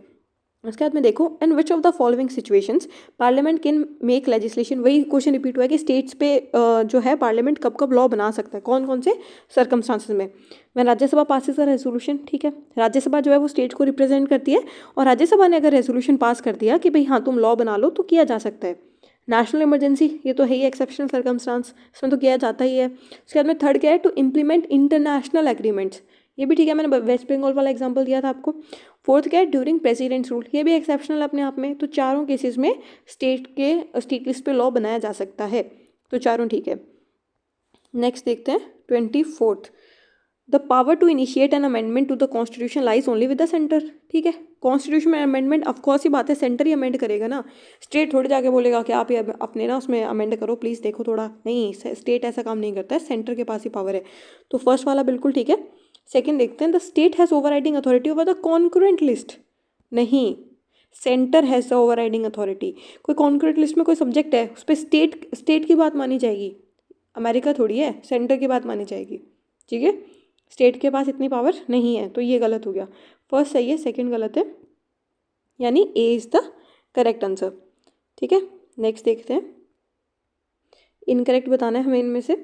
उसके बाद में देखो, in which of the following situations parliament can make legislation, वही क्वेश्चन रिपीट हुआ है कि स्टेट्स पे जो है पार्लियामेंट कब कब लॉ बना सकता है, कौन कौन से सर्कमस्टांसेस में। मैं राज्यसभा पासिस अ रेजोल्यूशन, ठीक है, राज्यसभा जो है वो स्टेट को रिप्रेजेंट करती है, और राज्यसभा ने अगर रेजोल्यूशन पास कर दिया कि भाई हाँ तुम लॉ बना लो, तो किया जा सकता है। नेशनल इमरजेंसी, ये तो है ही एक्सेप्शनल सर्कमस्टांस, इसमें तो किया जाता ही है। उसके बाद में थर्ड क्या है? टू इम्प्लीमेंट इंटरनेशनल एग्रीमेंट्स, ये भी ठीक है, मैंने वेस्ट बंगाल वाला एग्जांपल दिया था आपको। फोर्थ क्या है? ड्यूरिंग प्रेसिडेंट्स रूल, ये भी एक्सेप्शनल अपने आप में, तो चारों केसेस में स्टेट लिस्ट पे लॉ बनाया जा सकता है, तो चारों ठीक है। नेक्स्ट देखते हैं 24th, the power to initiate an amendment to the constitution lies only with the centre. ठीक है, कॉन्स्टिट्यूशन में अमेंडमेंट ऑफकोर्स ही बात है, सेंटर ही अमेंड करेगा ना, स्टेट थोड़ी जाके बोलेगा कि आप ये अपने ना उसमें अमेंड करो प्लीज़ देखो थोड़ा, नहीं, स्टेट ऐसा काम नहीं करता है, सेंटर के पास ही पावर है। तो फर्स्ट वाला बिल्कुल ठीक है। सेकेंड देखते हैं, the state has overriding authority over the concurrent list. नहीं, centre has the overriding authority. कोई कॉन्करेंट लिस्ट में कोई सब्जेक्ट है उस पर स्टेट की बात मानी जाएगी, अमेरिका थोड़ी है, सेंटर की बात मानी जाएगी। ठीक है, स्टेट के पास इतनी पावर नहीं है, तो ये गलत हो गया। फर्स्ट सही है, सेकंड गलत है, यानी A is the correct answer. ठीक है, नेक्स्ट देखते हैं, इनकरेक्ट बताना है हमें इनमें से।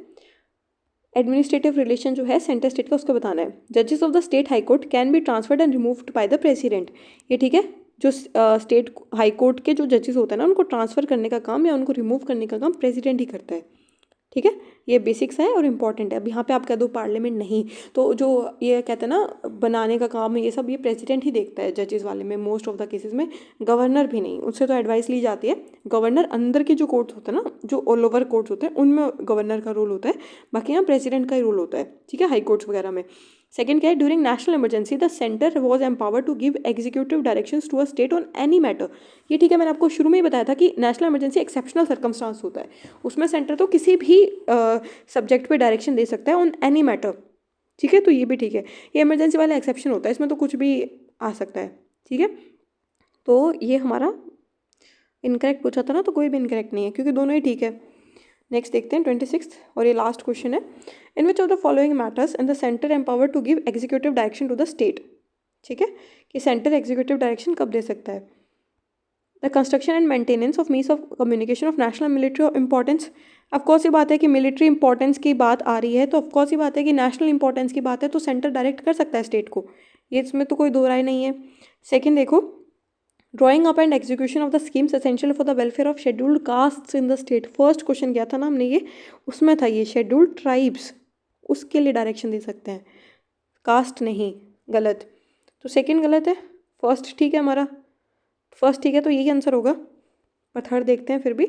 एडमिनिस्ट्रेटिव रिलेशन जो है सेंटर स्टेट का, उसका बताना है। जजेस of the state high court can be transferred and removed by the president. ये ठीक है, जो स्टेट हाई कोर्ट के जो जजेस होते हैं ना, उनको ट्रांसफ़र करने का काम या उनको रिमूव करने का काम प्रेसिडेंट ही करता है। ठीक है, ये बेसिक्स है और इम्पॉर्टेंट है। अब यहाँ पे आप कह दो पार्लियामेंट नहीं, तो जो ये कहते हैं ना बनाने का काम है ये सब, ये प्रेसिडेंट ही देखता है जजेस वाले में, मोस्ट ऑफ द केसेस में गवर्नर भी नहीं, उससे तो एडवाइस ली जाती है। गवर्नर अंदर के जो कोर्ट्स होते हैं ना, जो ऑल ओवर कोर्ट्स होते हैं, उनमें गवर्नर का रोल होता है, बाकी यहाँ प्रेसिडेंट का ही रोल होता है। ठीक है, हाई कोर्ट्स वगैरह में। सेकंड क्या है, during national emergency the centre was empower to give executive directions to a state on any matter. ये ठीक है, मैंने आपको शुरू में ही बताया था कि नेशनल इमरजेंसी एक्सेप्शनल सर्कमस्टांस होता है, उसमें सेंटर तो किसी भी सब्जेक्ट पे डायरेक्शन दे सकता है ऑन एनी मैटर। ठीक है, तो ये भी ठीक है, ये इमरजेंसी वाला एक्सेप्शन होता है, इसमें तो कुछ भी आ सकता है। ठीक है, तो ये हमारा इनकरेक्ट पूछा था ना, तो कोई भी इनकरेक्ट नहीं है क्योंकि दोनों ही ठीक है। नेक्स्ट देखते हैं 26th, और ये लास्ट क्वेश्चन है। In which of the following matters and the centre empower to give executive direction to the state. ठीक है, कि सेंटर एग्जीक्यूटिव डायरेक्शन कब दे सकता है। The construction and maintenance of means of communication of national military importance. Of course ये बात है कि मिलिट्री इंपॉर्टेंस की बात आ रही है, तो ऑफकोर्स ये बात है कि नेशनल इंपॉर्टेंस की बात है, तो सेंटर डायरेक्ट कर सकता है स्टेट को, ये इसमें तो कोई दो राय नहीं है। सेकेंड देखो, drawing up and execution of the schemes essential for the welfare of scheduled castes in the state. First question किया था ना हमने ये, उसमें था ये शेड्यूल्ड ट्राइब्स, उसके लिए डायरेक्शन दे सकते हैं, कास्ट नहीं, गलत। तो सेकंड गलत है, फर्स्ट ठीक है हमारा, फर्स्ट ठीक है, तो यही आंसर होगा। और थर्ड देखते हैं फिर भी,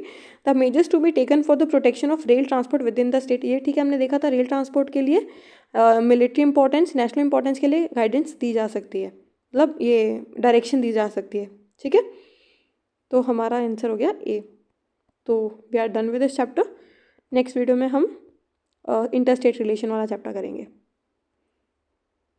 the measures to be taken for the protection of rail transport within the state. ये ठीक है, हमने देखा था रेल ट्रांसपोर्ट के लिए मिलिट्री इंपॉर्टेंस, नेशनल इंपॉर्टेंस के लिए गाइडेंस दी जा सकती है, मतलब ये डायरेक्शन दी जा सकती है। ठीक है, तो हमारा आंसर हो गया ए। तो we are done with this chapter. Next video में हम इंटर स्टेट रिलेशन वाला चैप्टर करेंगे।